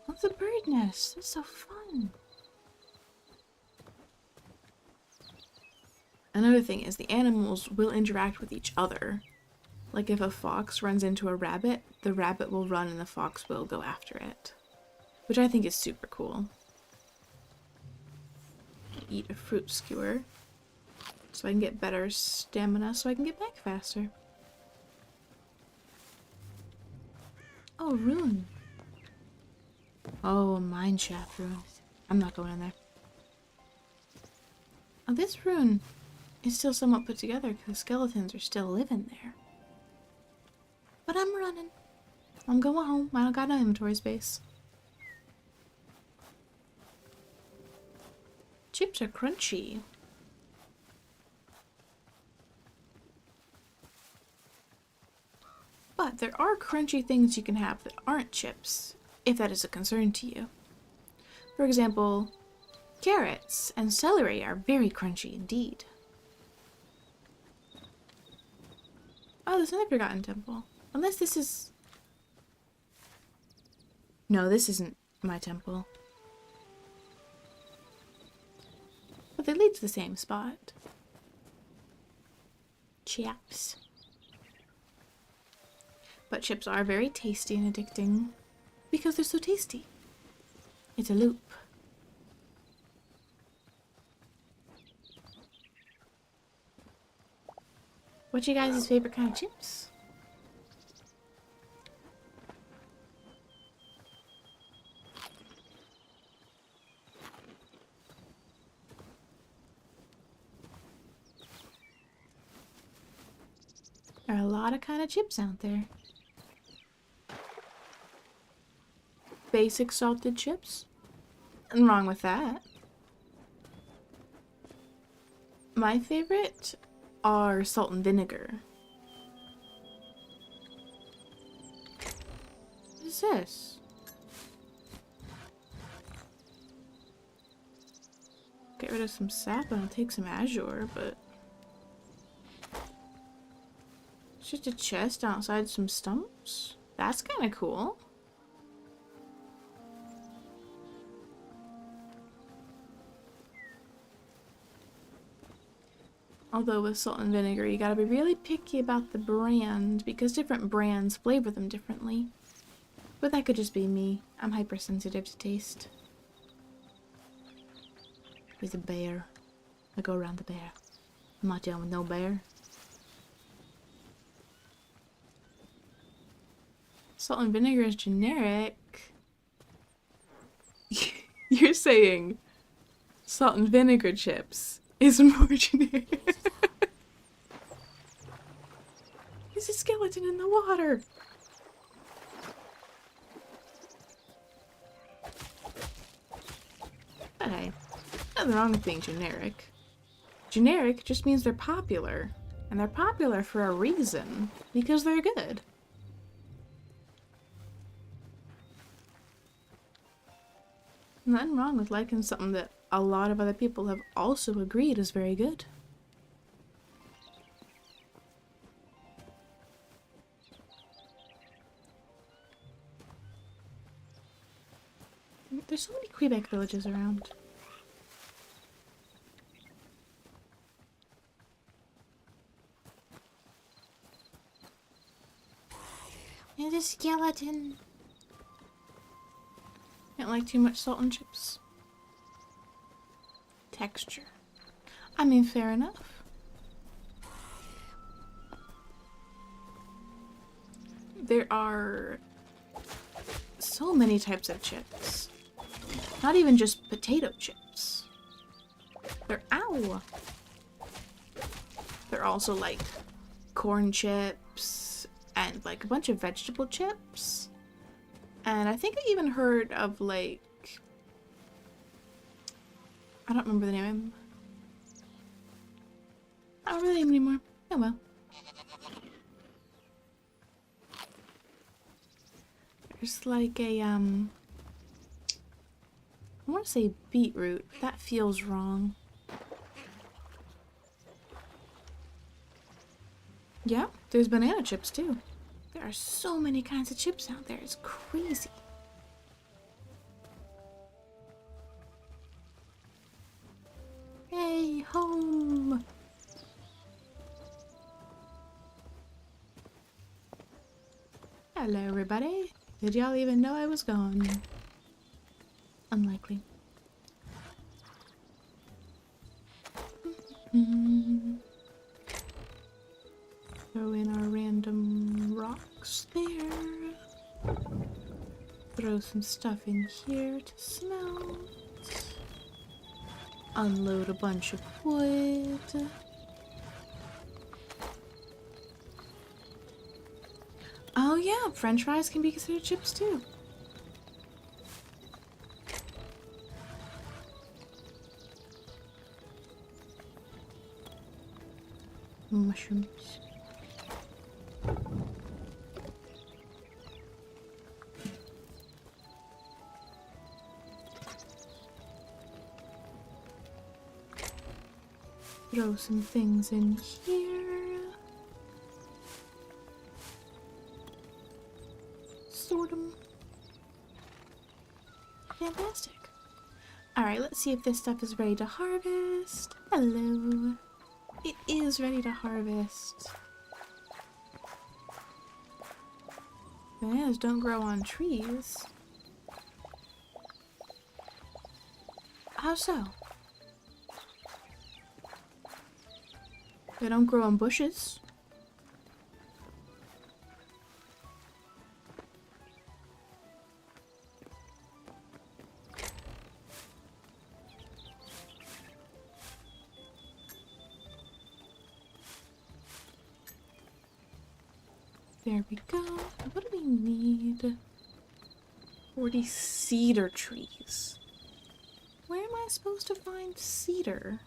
What's a bird nest? That's so fun. Another thing is the animals will interact with each other. Like if a fox runs into a rabbit, the rabbit will run and the fox will go after it. Which I think is super cool. Eat a fruit skewer. So I can get better stamina so I can get back faster. Oh, rune. Oh, a mine shaft rune. I'm not going in there. Oh, this rune is still somewhat put together because the skeletons are still living there. But I'm running. I'm going home. I don't got no inventory space. Chips are crunchy. But there are crunchy things you can have that aren't chips, if that is a concern to you. For example, carrots and celery are very crunchy indeed. Oh, there's another forgotten temple. Unless this is... No, this isn't my temple. But they lead to the same spot. Chips. But chips are very tasty and addicting. Because they're so tasty. It's a loop. What's your guys' favorite kind of chips? There are a lot of kind of chips out there. Basic salted chips. Nothing wrong with that. My favorite are salt and vinegar. What is this? Get rid of some sap and I'll take some azure, but... It's just a chest outside some stumps? That's kind of cool. Although with salt and vinegar, you gotta be really picky about the brand because different brands flavor them differently. But that could just be me. I'm hypersensitive to taste. There's a bear. I go around the bear. I'm not dealing with no bear. Salt and vinegar is generic. You're saying salt and vinegar chips is more generic. There's a skeleton in the water. But hey, nothing wrong with being generic. Generic just means they're popular. And they're popular for a reason. Because they're good. Nothing wrong with liking something that a lot of other people have also agreed is very good. There's so many Quebec villages around. There's a skeleton. Don't like too much salt and chips. Texture. I mean, fair enough. There are so many types of chips. Not even just potato chips. Ow! They're also like corn chips and like a bunch of vegetable chips. And I think I even heard of like, I don't remember the name. I don't remember the name anymore. Oh well. There's like a, I want to say beetroot. That feels wrong. Yeah, there's banana chips too. There are so many kinds of chips out there. It's crazy. Hey, home! Hello, everybody. Did y'all even know I was gone? Unlikely. Throw in our random rocks there. Throw some stuff in here to smelt. Unload a bunch of wood. Oh yeah, French fries can be considered chips too. Mushrooms. Throw some things in here. Sort them. Fantastic. Alright, let's see if this stuff is ready to harvest. Hello. It is ready to harvest. Bananas don't grow on trees. How so? They don't grow on bushes. There we go. What do we need? 40 cedar trees. Where am I supposed to find cedar?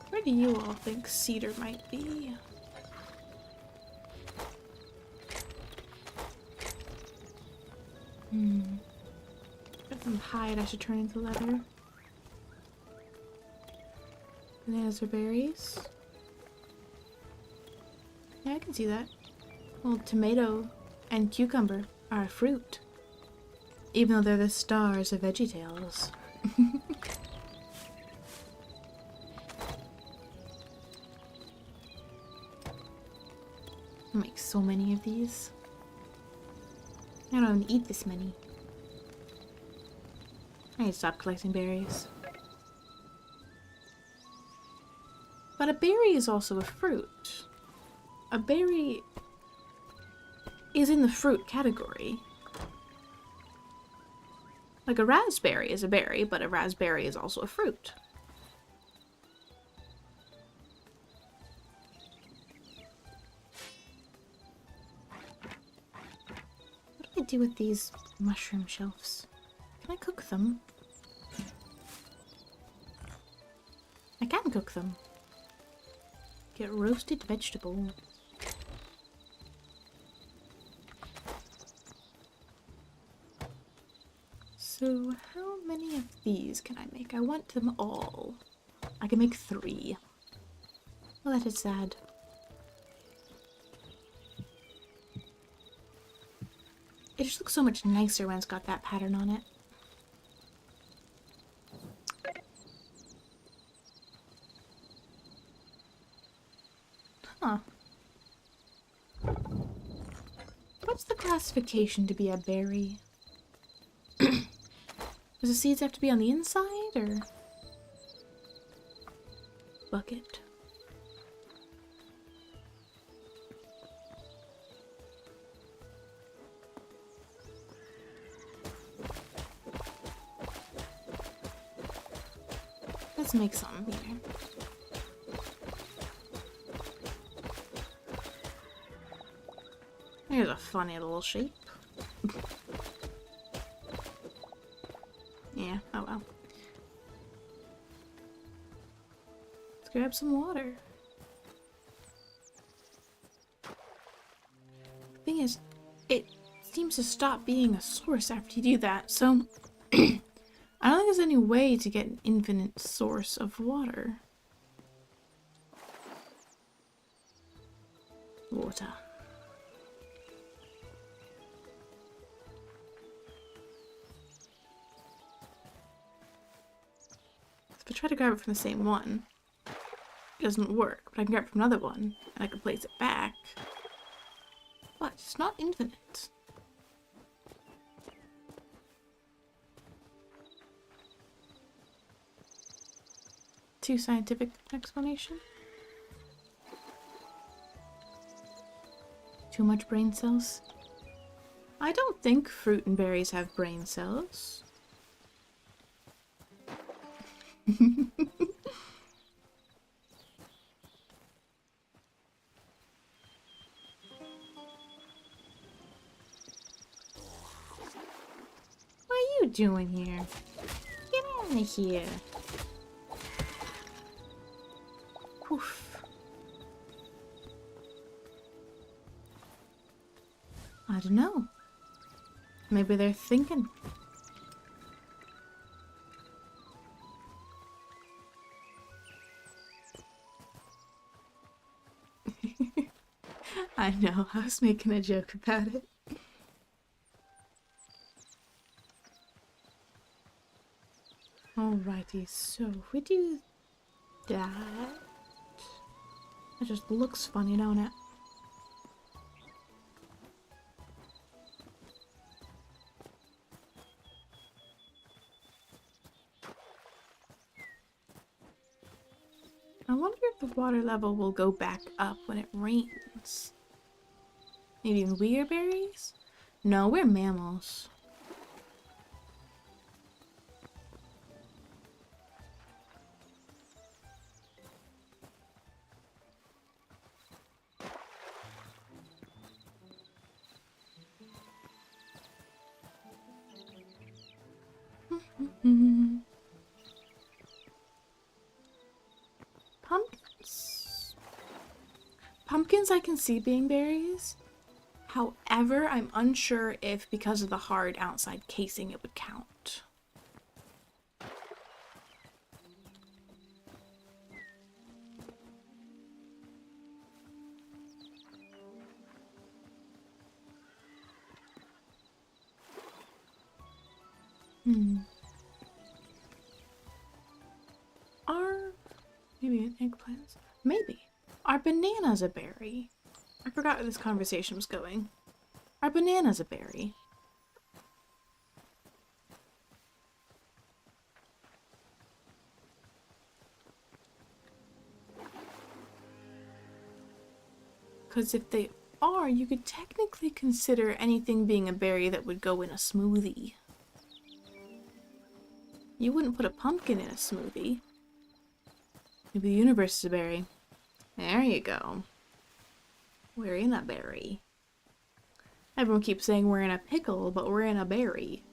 Where do you all think cedar might be? Got some hide I should turn into leather. Bananas or berries? Yeah, I can see that. Well, tomato and cucumber are a fruit. Even though they're the stars of VeggieTales. I'll make so many of these. I don't even eat this many. I need to stop collecting berries. But a berry is also a fruit. A berry is in the fruit category. Like a raspberry is a berry, but a raspberry is also a fruit. What do I do with these mushroom shelves? Can I cook them? I can cook them. Get roasted vegetable. So how many of these can I make? I want them all. I can make 3. Well, that is sad. It just looks so much nicer when it's got that pattern on it. Huh. What's the classification to be a berry? Does the seeds have to be on the inside, or? Bucket. make some here. Here's a funny little shape. Yeah, oh well. Let's grab some water. Thing is, it seems to stop being a source after you do that, so I don't think there's any way to get an infinite source of water. Water. If I try to grab it from the same one, it doesn't work, but I can grab it from another one, and I can place it back. But it's not infinite. Too scientific explanation? Too much brain cells? I don't think fruit and berries have brain cells. What are you doing here? Get out of here. Oof. I don't know. Maybe they're thinking. I know, I was making a joke about it. Alrighty, so if we do that, it just looks funny, don't it? I wonder if the water level will go back up when it rains. Maybe we are berries? No, we're mammals. Pumpkins. Pumpkins I can see being berries. However, I'm unsure if because of the hard outside casing it would count. Are maybe an eggplant? Maybe. Are bananas a berry? I forgot where this conversation was going. Are bananas a berry? Because if they are, you could technically consider anything being a berry that would go in a smoothie. You wouldn't put a pumpkin in a smoothie. Maybe the universe is a berry. There you go. We're in a berry. Everyone keeps saying we're in a pickle, but we're in a berry.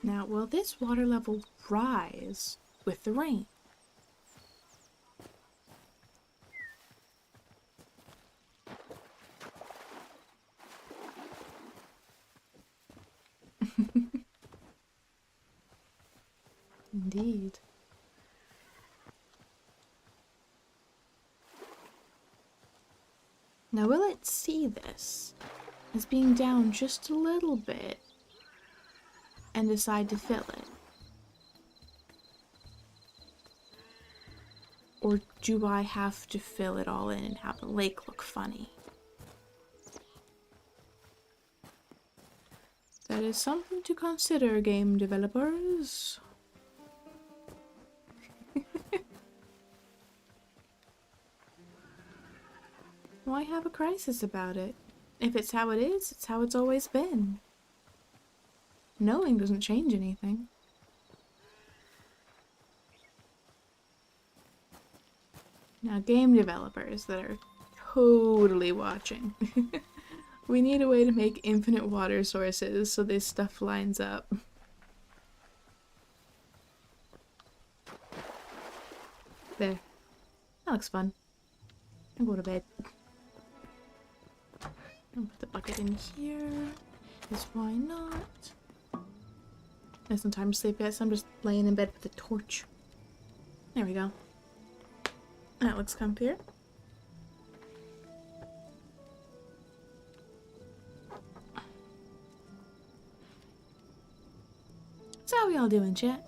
Now, will this water level rise with the rain? Indeed. Now, will it see this as being down just a little bit and decide to fill it? Or do I have to fill it all in and have the lake look funny? That is something to consider, game developers. Why have a crisis about it? If it's how it is, it's how it's always been. Knowing doesn't change anything. Now, game developers that are totally watching. We need a way to make infinite water sources so this stuff lines up. There. That looks fun. I'll go to bed. I'll put the bucket in here. Because why not? There's some time to sleep yet, so I'm just laying in bed with a torch. There we go. That looks comfier. So how we all doing, chat?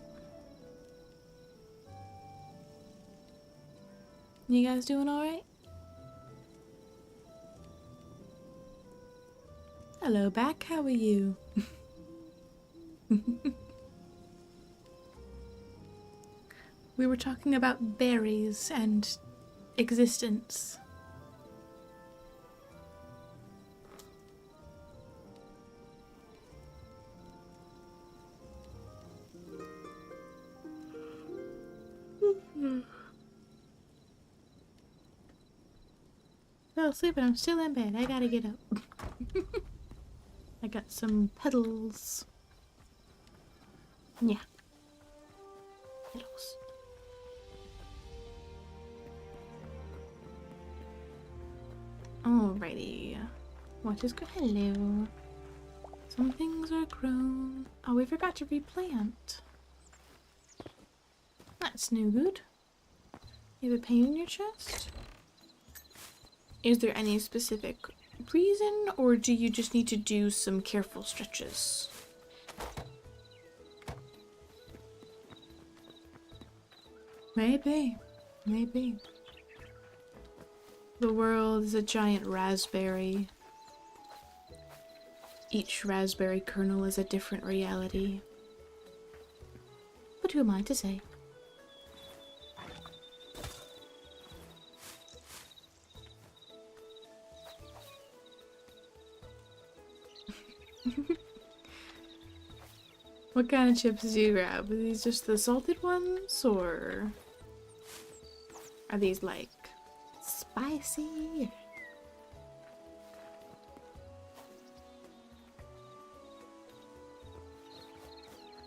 You guys doing alright? Hello back, how are you? We were talking about berries and existence. Fell asleep and I'm still in bed. I gotta get up. I got some petals. Yeah. Petals. Alrighty. What is good? Hello. Some things are grown. Oh, we forgot to replant. That's no good. You have a pain in your chest? Is there any specific reason, or do you just need to do some careful stretches? Maybe. Maybe. The world is a giant raspberry. Each raspberry kernel is a different reality. But who am I to say? What kind of chips do you grab? Are these just the salted ones, or are these like spicy?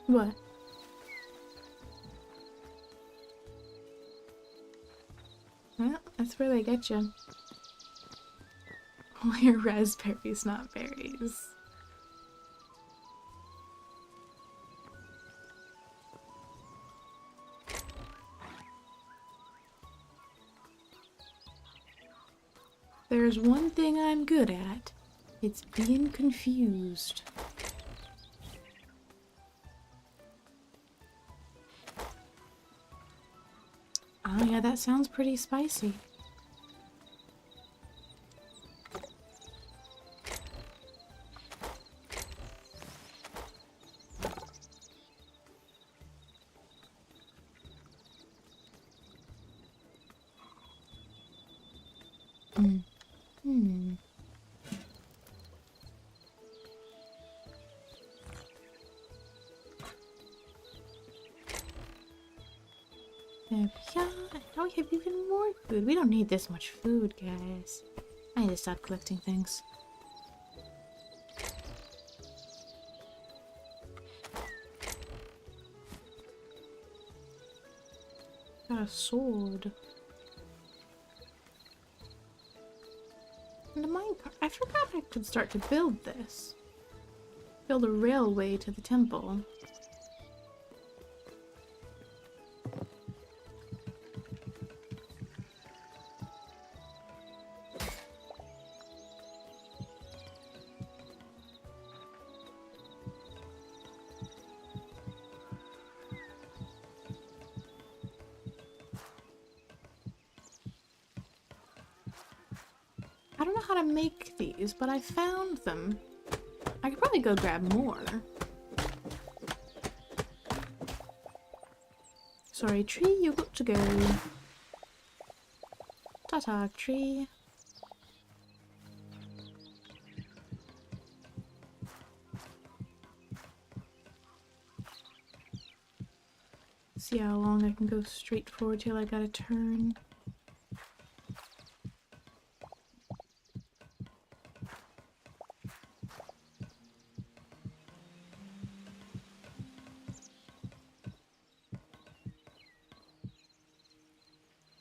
What? Well, that's where they get you. All your raspberries, not berries. There's one thing I'm good at. It's being confused. Oh yeah, that sounds pretty spicy. There we are. Now we have even more food. We don't need this much food, guys. I need to stop collecting things. Got a sword. And a minecart. I forgot I could start to build this. Build a railway to the temple. I don't know how to make these, but I found them. I could probably go grab more. Sorry, tree, you got to go. Ta-ta, tree. See how long I can go straight forward till I gotta turn.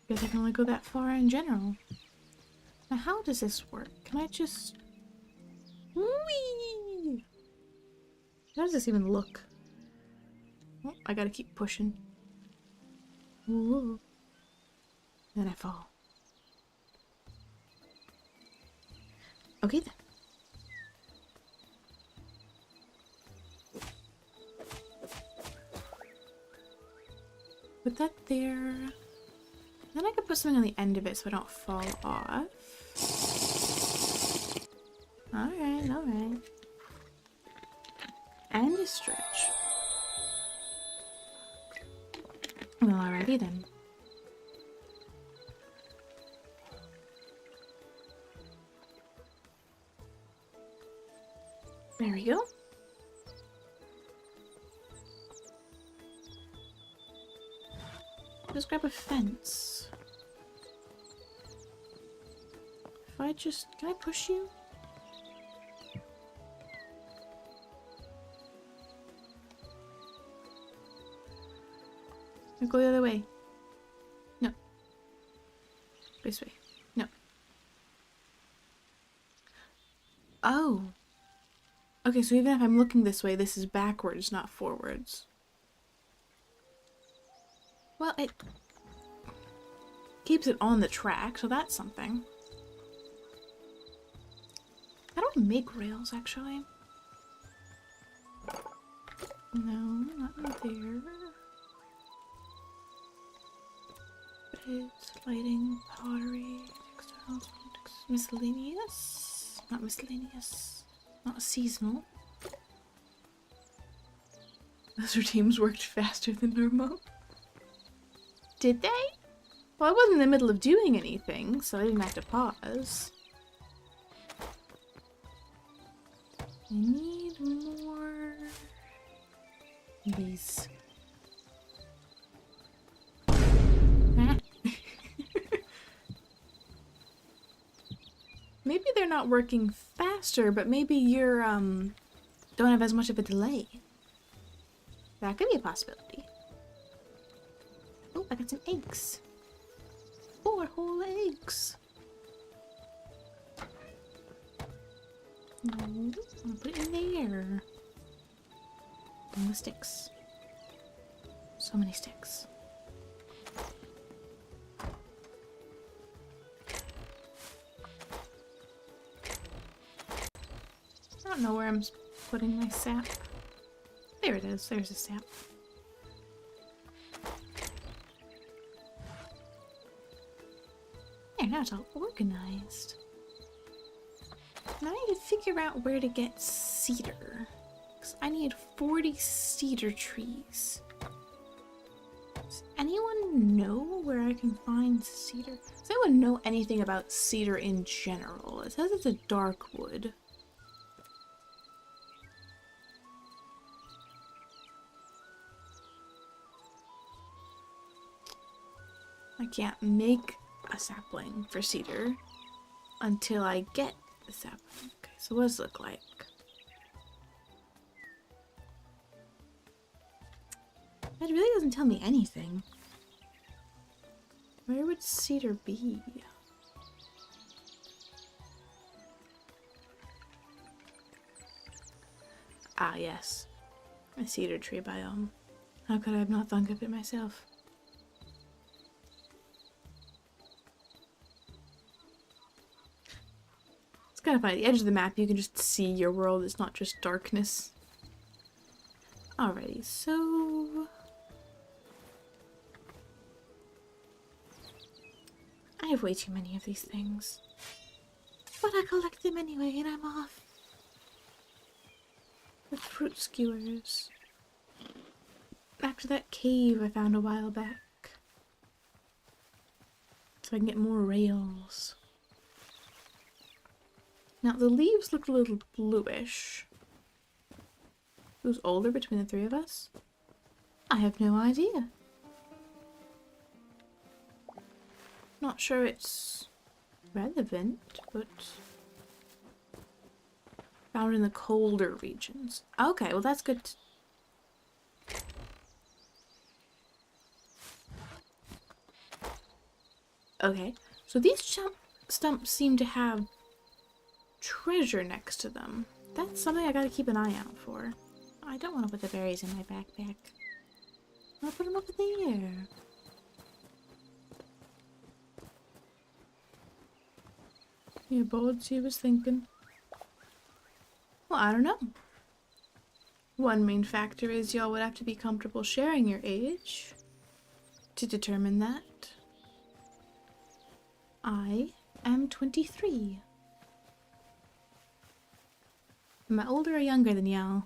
Guess I can only go that far in general. Now how does this work? Can I just... Whee! How does this even look? Oh, I gotta keep pushing. Whoa. Then I fall. Okay then. Put that there. Then I could put something on the end of it so I don't fall off. Alright, alright. And a stretch. Well, alrighty then. There we go. Just grab a fence. If I just... Can I push you? Go the other way. No. This way. No. Oh. Okay, so even if I'm looking this way, this is backwards, not forwards. Well, it keeps it on the track, so that's something. I don't make rails, actually. No, not in there. It's lighting, pottery, textiles, miscellaneous. Not miscellaneous. Not seasonal. Those routines worked faster than normal. Did they? Well, I wasn't in the middle of doing anything, so I didn't have to pause. I need more of these. Maybe they're not working faster, but maybe you're, don't have as much of a delay. That could be a possibility. Oh, I got some eggs. 4 whole eggs. No, I'm gonna put it in there. And the sticks. So many sticks. I don't know where I'm putting my sap. There it is. There's the sap. There, now it's all organized. Now I need to figure out where to get cedar. Because I need 40 cedar trees. Does anyone know where I can find cedar? Does anyone know anything about cedar in general? It says it's a dark wood. I can't make a sapling for cedar until I get the sapling. Okay, so what does it look like? That really doesn't tell me anything. Where would cedar be? Ah, yes. A cedar tree biome. How could I have not thunk of it myself? It's kind of funny. At the edge of the map, you can just see your world. It's not just darkness. Alrighty, so... I have way too many of these things. But I collect them anyway, and I'm off. With fruit skewers. Back to that cave I found a while back. So I can get more rails. Now, the leaves look a little bluish. Who's older between the three of us? I have no idea. Not sure it's relevant, but found in the colder regions. Okay, well that's good. Okay, so these stumps seem to have treasure next to them. That's something I gotta keep an eye out for. I don't want to put the berries in my backpack. I'll put them up in the air. Yeah, Bold, he was thinking. Well, I don't know. One main factor is y'all would have to be comfortable sharing your age to determine that. I am 23. Am I older or younger than y'all?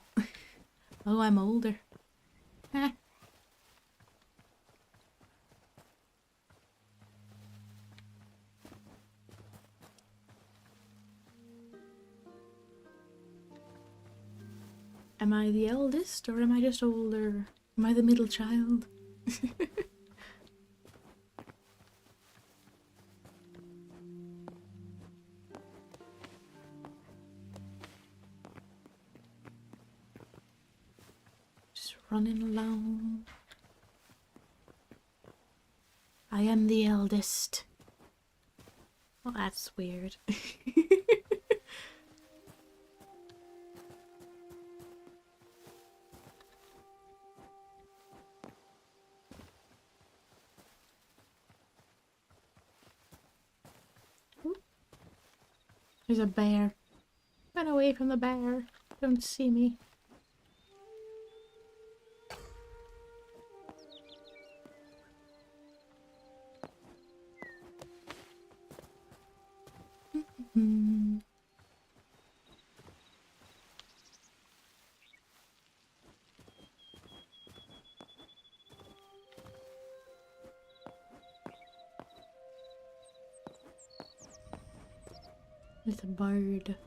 Oh, I'm older. Heh. Am I the eldest or am I just older? Am I the middle child? Just running along. I am the eldest. Well, that's weird. There's a bear. Run away from the bear. Don't see me. There's a bird.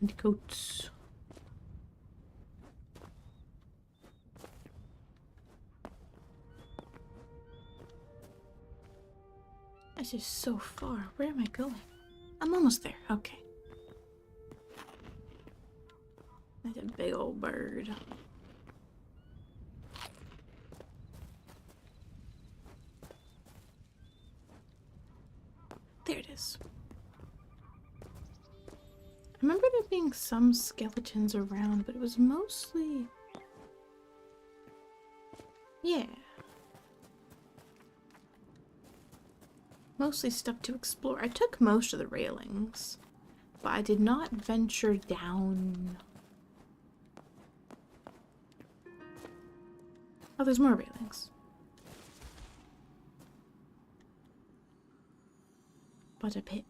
And goats. This is so far. Where am I going? I'm almost there. Okay. That's a big old bird. There it is. I remember there being some skeletons around, but it was mostly... yeah. Mostly stuff to explore. I took most of the railings, but I did not venture down. Oh, there's more railings. But a pit.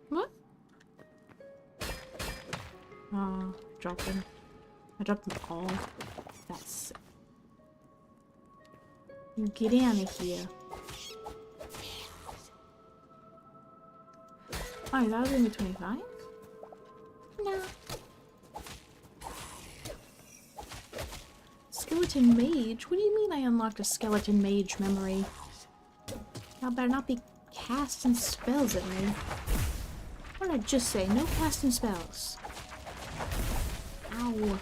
What? Oh, dropped them. I dropped them all. That's... get out of here. Oh, that was gonna be 25? No. Skeleton mage? What do you mean I unlocked a skeleton mage memory? Y'all better not be casting spells at me. What did I just say? No casting spells. Ow.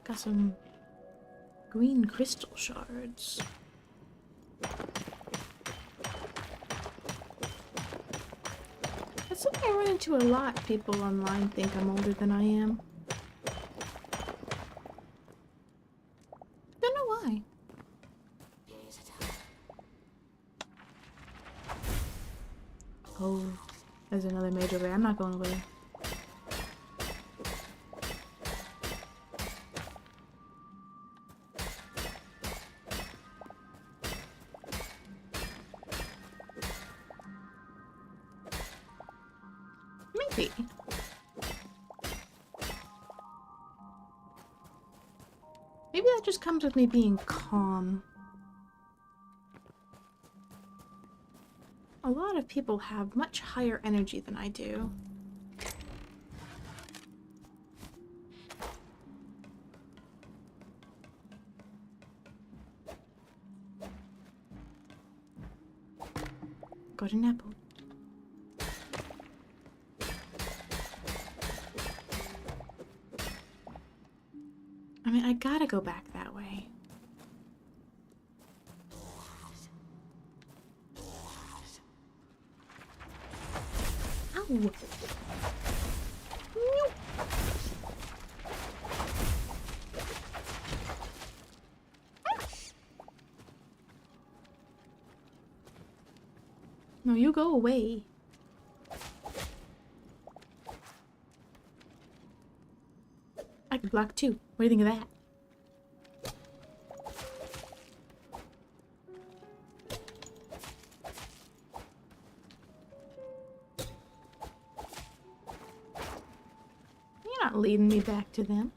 Got some green crystal shards. That's something I run into a lot. People online think I'm older than I am. Don't know why. Oh, there's another mage over there. I'm not going away. Maybe. Maybe that just comes with me being calm. A lot of people have much higher energy than I do. Got an apple. I mean, I gotta go back that way. Ow! No, you go away. I could block too. What do you think of that? You're not leading me back to them.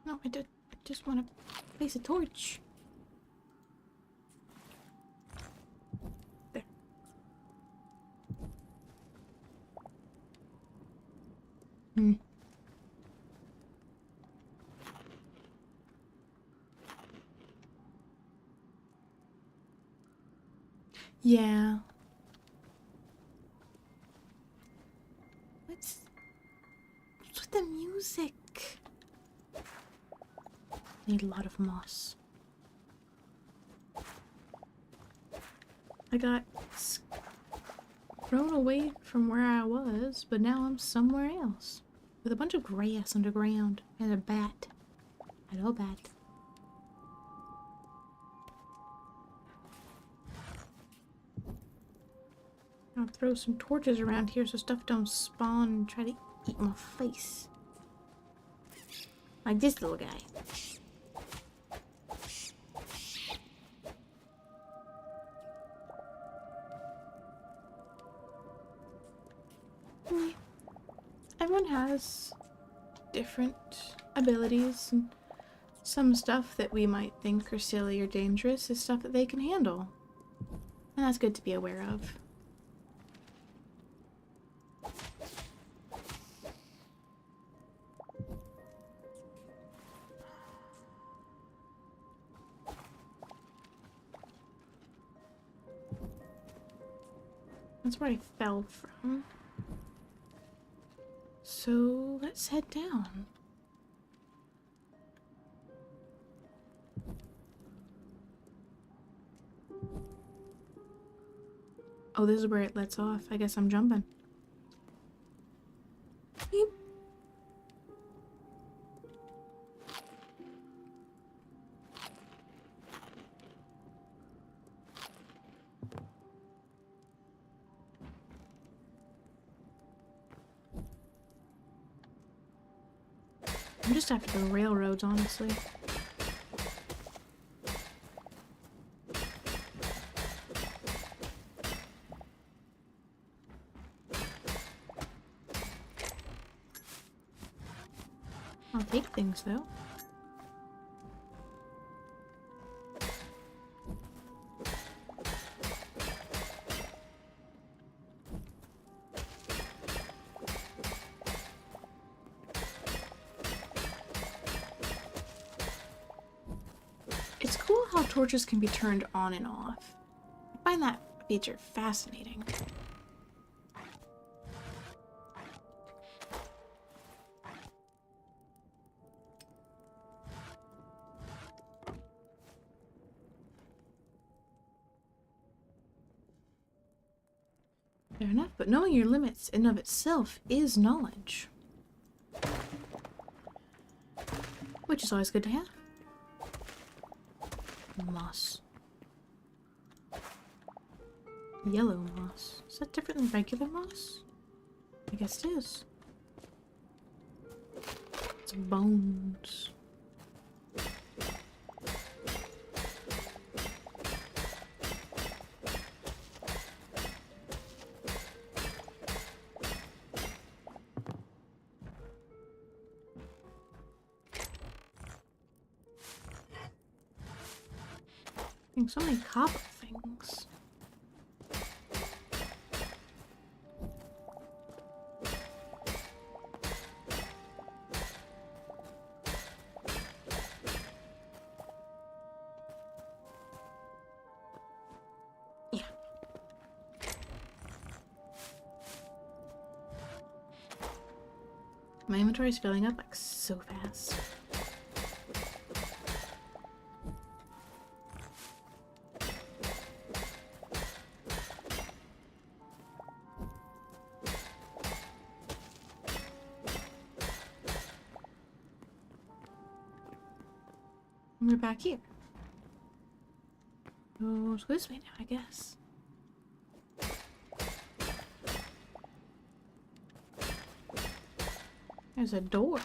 No, I just want to place a torch. There. Yeah. What's with the music? Need a lot of moss. I got thrown away from where I was, but now I'm somewhere else. With a bunch of grass underground and a bat. Hello, bat. I'll throw some torches around here so stuff don't spawn and try to eat my face. Like this little guy. Everyone has different abilities, and some stuff that we might think are silly or dangerous is stuff that they can handle. And that's good to be aware of. That's where I fell from. So let's head down. Oh, this is where it lets off. I guess I'm jumping. Beep. I'm just after the railroads, honestly. I'll take things, though. It's cool how torches can be turned on and off. I find that feature fascinating. Fair enough, but knowing your limits in of itself is knowledge. Which is always good to have. Moss. Yellow moss. Is that different than regular moss? I guess it is. It's bones. Getting so many copper things. Yeah. My inventory is filling up like so fast. We're back here. Oh, it's this way now, I guess. There's a door.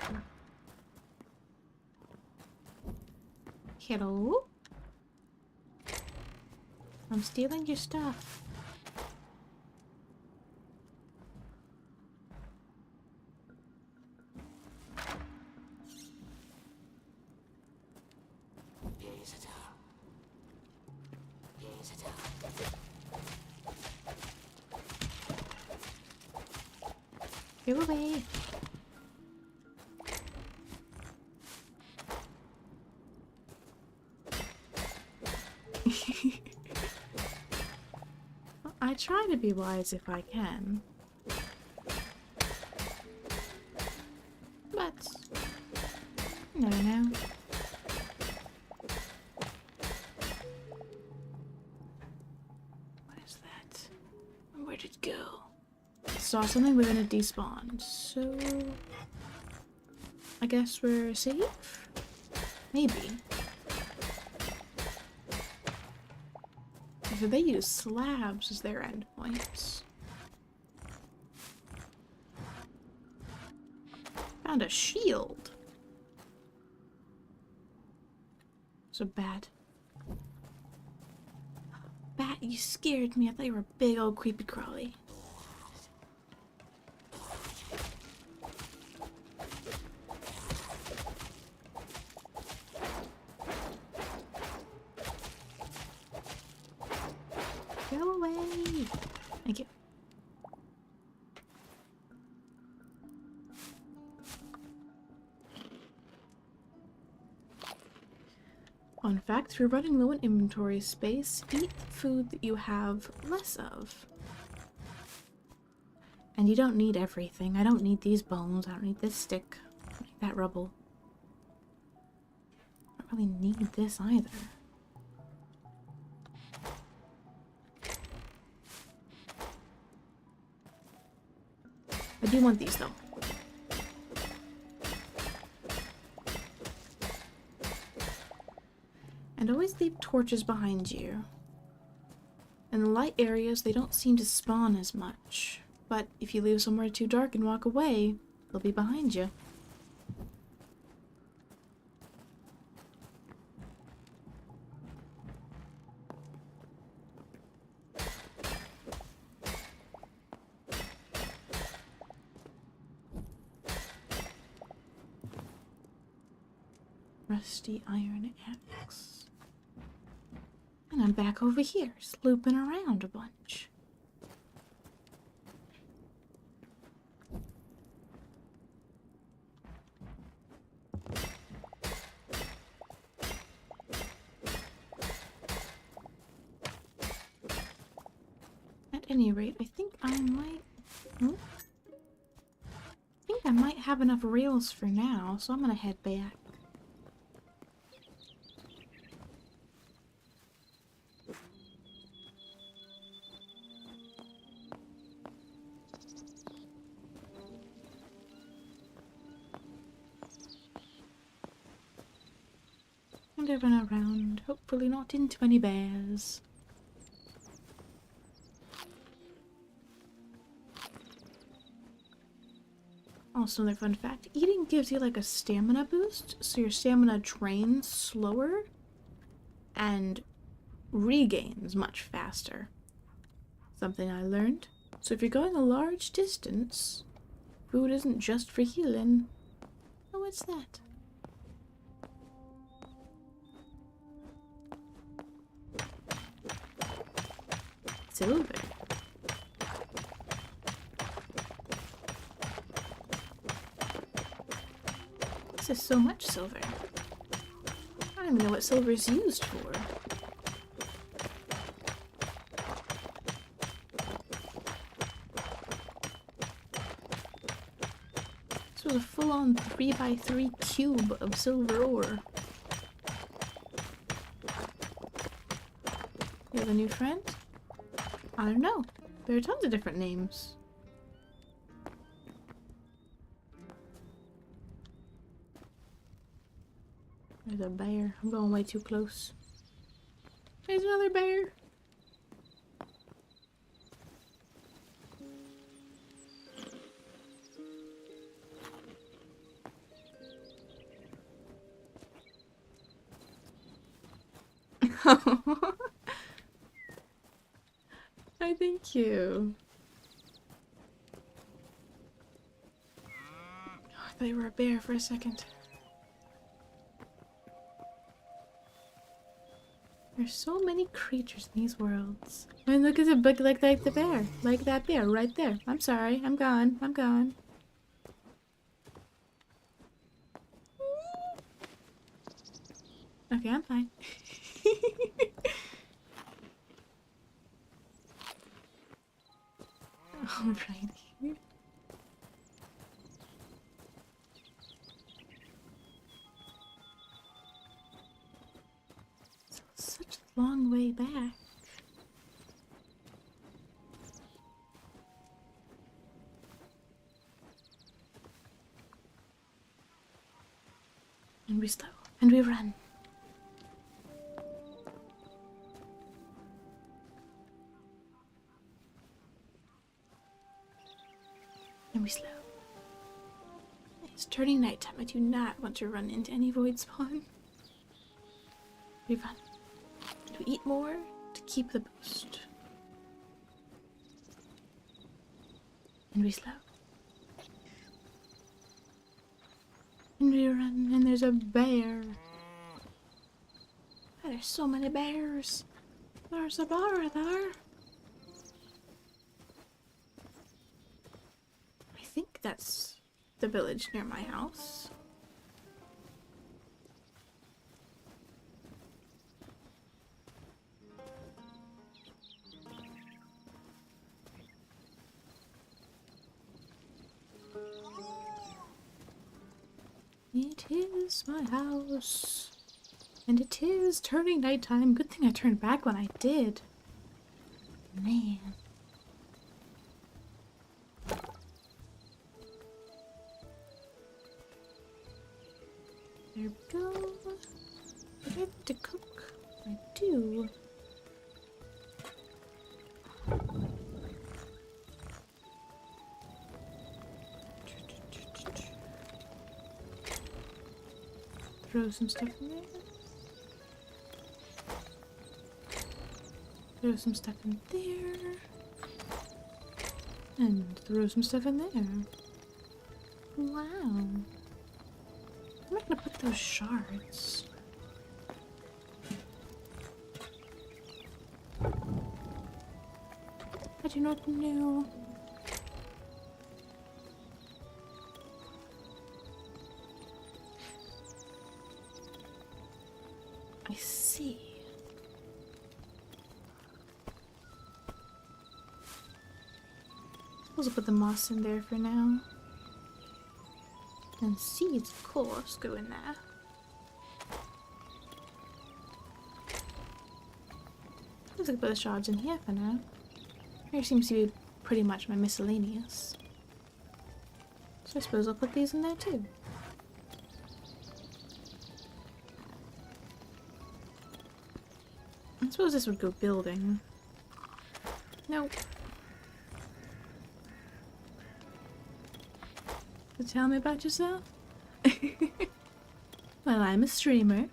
Hello? I'm stealing your stuff. Go away. Well, I try to be wise if I can. But you never know. What is that? Where'd it go? Saw something within it despawned, so I guess we're safe? Maybe. So they use slabs as their endpoints. Found a shield. It's a bat. Bat, you scared me. I thought you were a big old creepy crawly. Go away! Thank you. Fun fact, if you're running low on inventory space, eat food that you have less of. And you don't need everything. I don't need these bones. I don't need this stick. I don't need that rubble. I don't really need this either. I do want these though. And always leave torches behind you. In the light areas, they don't seem to spawn as much. But if you leave somewhere too dark and walk away, they'll be behind you. Rusty iron axe. And I'm back over here, slooping around a bunch. At any rate, I think I might... I think I might have enough rails for now, so I'm gonna head back. And I run around, hopefully not into any bears. Also, another fun fact, eating gives you like a stamina boost, so your stamina drains slower and regains much faster. Something I learned. So if you're going a large distance, food isn't just for healing. Oh, what's that? Silver. This is so much silver. I don't even know what silver is used for. This was a full-on 3x3 cube of silver ore. You have a new friend? I don't know. There are tons of different names. There's a bear. I'm going way too close. There's another bear. I thank you. Oh, I thought you were a bear for a second. There's so many creatures in these worlds. And look at the book like the bear. Like that bear right there. I'm sorry. I'm gone. I'm gone. Okay, I'm fine. Alrighty. Such a long way back. And we slow. And we run. And we slow. It's turning nighttime. I do not want to run into any void spawn. We run. And we eat more to keep the boost. And we slow. And we run, and there's a bear. Oh, there's so many bears. There's a bear there. I think that's the village near my house. It is my house. And it is turning nighttime. Good thing I turned back when I did. Man. There we go. I have to cook. I do. Throw some stuff in there. Throw some stuff in there. And throw some stuff in there. Wow. I'm not gonna put those shards. I do not know. I see. Suppose I'll put the moss in there for now. And seeds, of course, go in there. Looks like I put the shards in here for now. Here seems to be pretty much my miscellaneous. So I suppose I'll put these in there too. I suppose this would go building. Nope. So tell me about yourself. Well, I'm a streamer.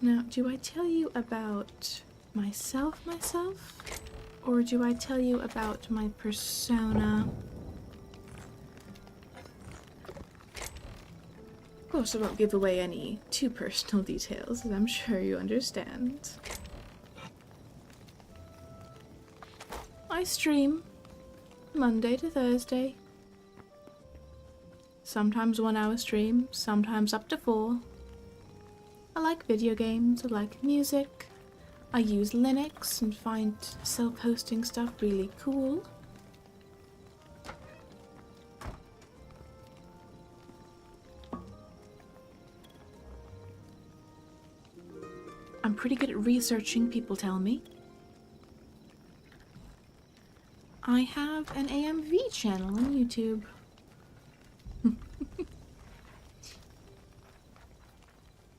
Now, do I tell you about myself? Or do I tell you about my persona? Of course, I won't give away any too personal details, as I'm sure you understand. I stream Monday to Thursday. Sometimes 1 hour stream, sometimes up to 4. I like video games, I like music. I use Linux and find self-hosting stuff really cool. I'm pretty good at researching, people tell me. I have an AMV channel on YouTube.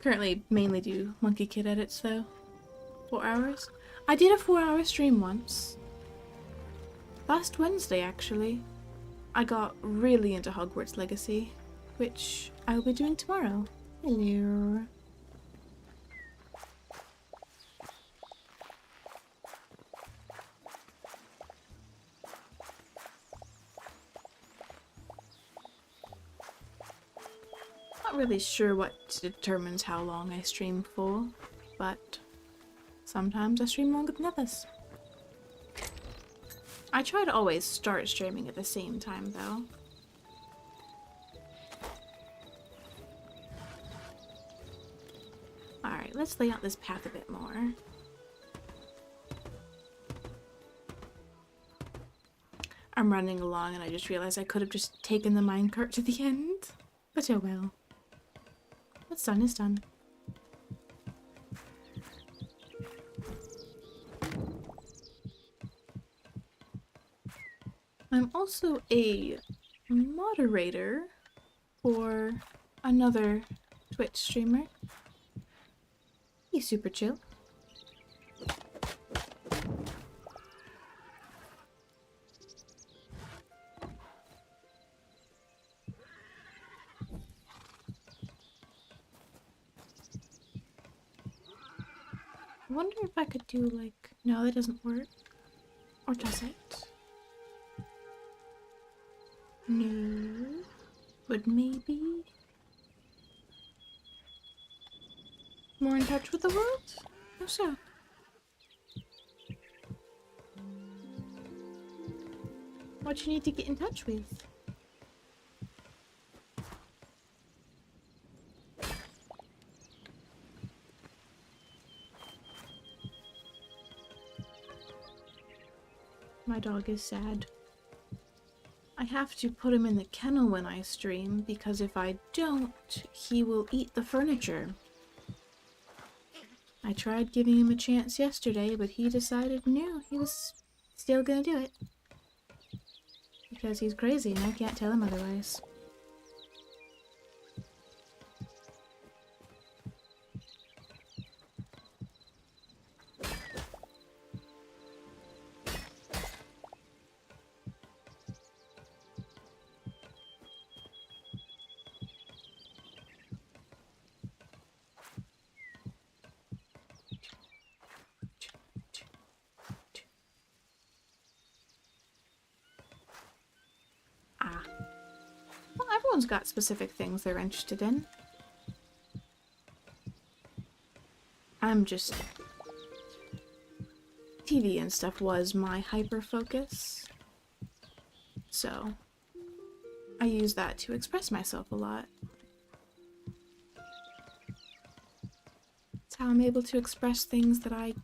Currently mainly do Monkey Kid edits though. 4 hours? I did a 4-hour stream once. Last Wednesday actually. I got really into Hogwarts Legacy, which I will be doing tomorrow. Hello. Not really sure what determines how long I stream for, but sometimes I stream longer than others. I try to always start streaming at the same time though. Alright, let's lay out this path a bit more. I'm running along and I just realized I could have just taken the minecart to the end. But oh well. What's done is done. I'm also a moderator for another Twitch streamer. He's super chill. I wonder if I could do like... No, that doesn't work. Or does it? No. But maybe... More in touch with the world? How so? What do you need to get in touch with? My dog is sad. I have to put him in the kennel when I stream, because if I don't, he will eat the furniture. I tried giving him a chance yesterday, but he decided no, he was still gonna do it. Because he's crazy and I can't tell him otherwise. Well, everyone's got specific things they're interested in. I'm just... TV and stuff was my hyper-focus. So, I use that to express myself a lot. It's how I'm able to express things that I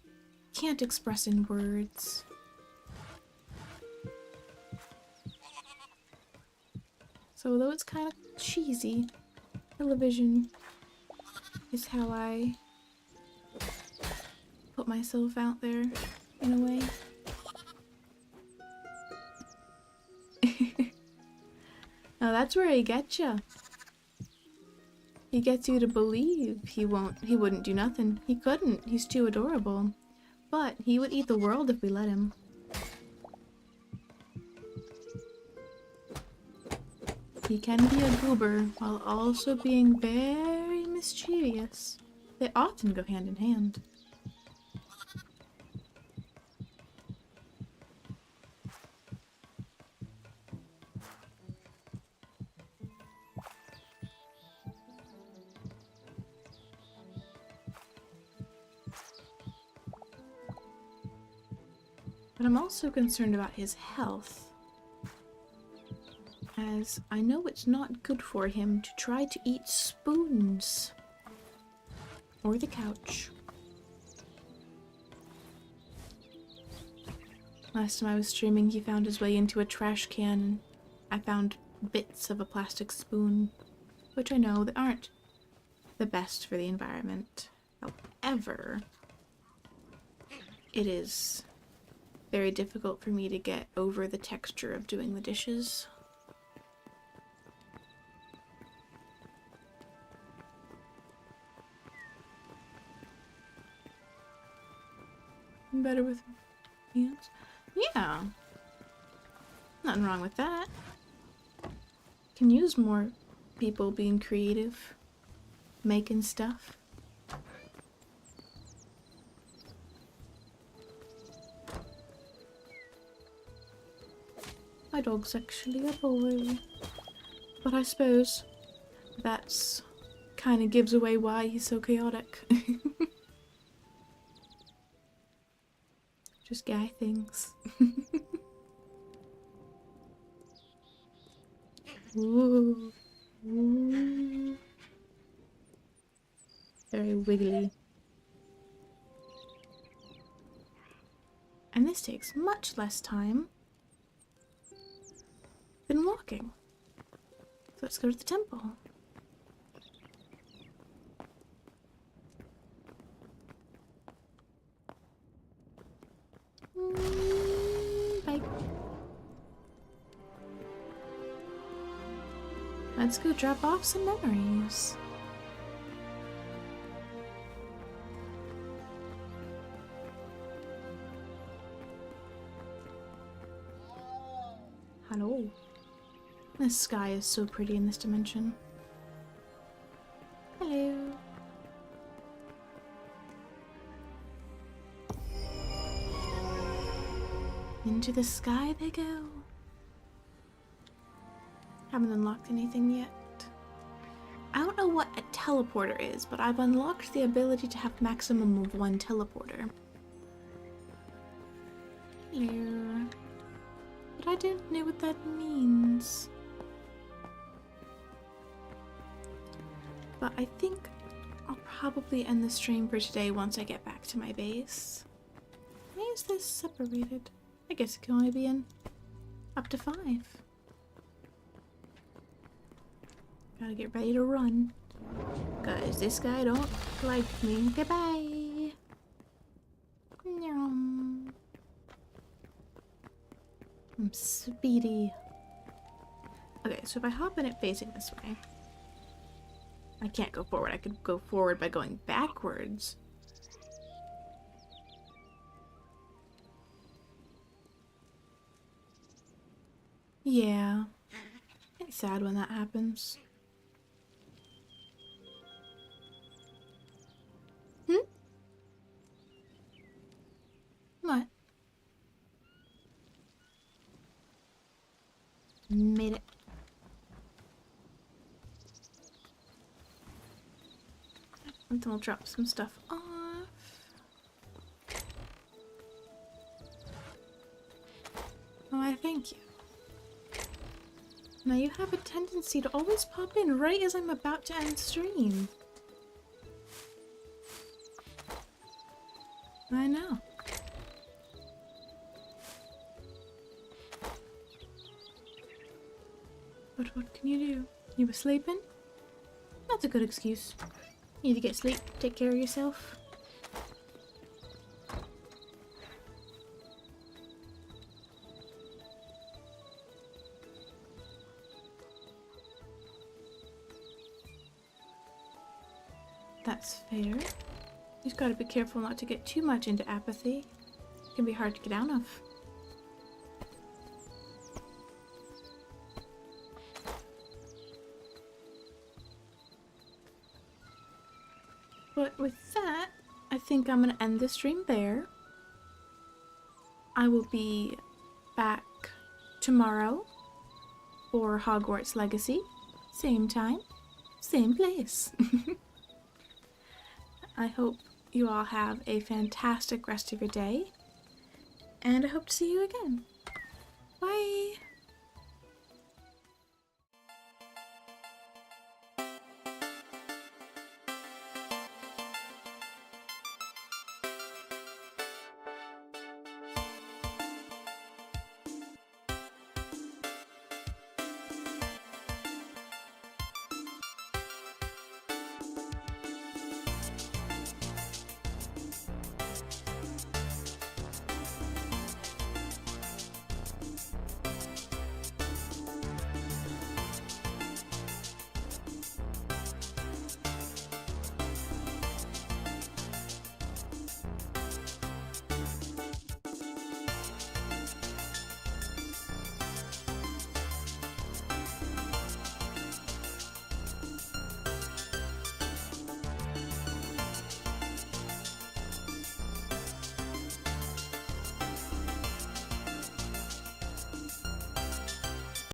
can't express in words. So although it's kind of cheesy, television is how I put myself out there, in a way. Now that's where he gets ya. He gets you to believe he wouldn't do nothing. He couldn't, he's too adorable. But he would eat the world if we let him. He can be a goober while also being very mischievous. They often go hand in hand. But I'm also concerned about his health, as I know it's not good for him to try to eat spoons. Or the couch. Last time I was streaming, he found his way into a trash can, and I found bits of a plastic spoon, which I know that aren't the best for the environment. However, it is very difficult for me to get over the texture of doing the dishes. Better with hands? Yeah. Nothing wrong with that. Can use more people being creative, making stuff. My dog's actually a boy. But I suppose that's kind of gives away why he's so chaotic. Just guy things. Ooh. Ooh. Very wiggly. And this takes much less time than walking. So let's go to the temple. Bye. Let's go drop off some memories. Hello. The sky is so pretty in this dimension. Hello. Into the sky they go. Haven't unlocked anything yet. I don't know what a teleporter is, but I've unlocked the ability to have maximum of one teleporter. Hello. But I don't know what that means. But I think I'll probably end the stream for today once I get back to my base. Why is this separated? I guess it can only be in up to 5. Gotta get ready to run. Cause this guy don't like me. Goodbye. I'm speedy. Okay, so if I hop in it facing this way, I can't go forward. I could go forward by going backwards. Yeah. It's sad when that happens. What? Made it. And then we'll drop some stuff off. Why, thank you. Now you have a tendency to always pop in right as I'm about to end stream. I know. But what can you do? You were sleeping? That's a good excuse. You need to get sleep, take care of yourself. That's fair. You just gotta be careful not to get too much into apathy. It can be hard to get out of. But with that, I think I'm gonna end the stream there. I will be back tomorrow for Hogwarts Legacy. Same time, same place. I hope you all have a fantastic rest of your day. and I hope to see you again. Bye!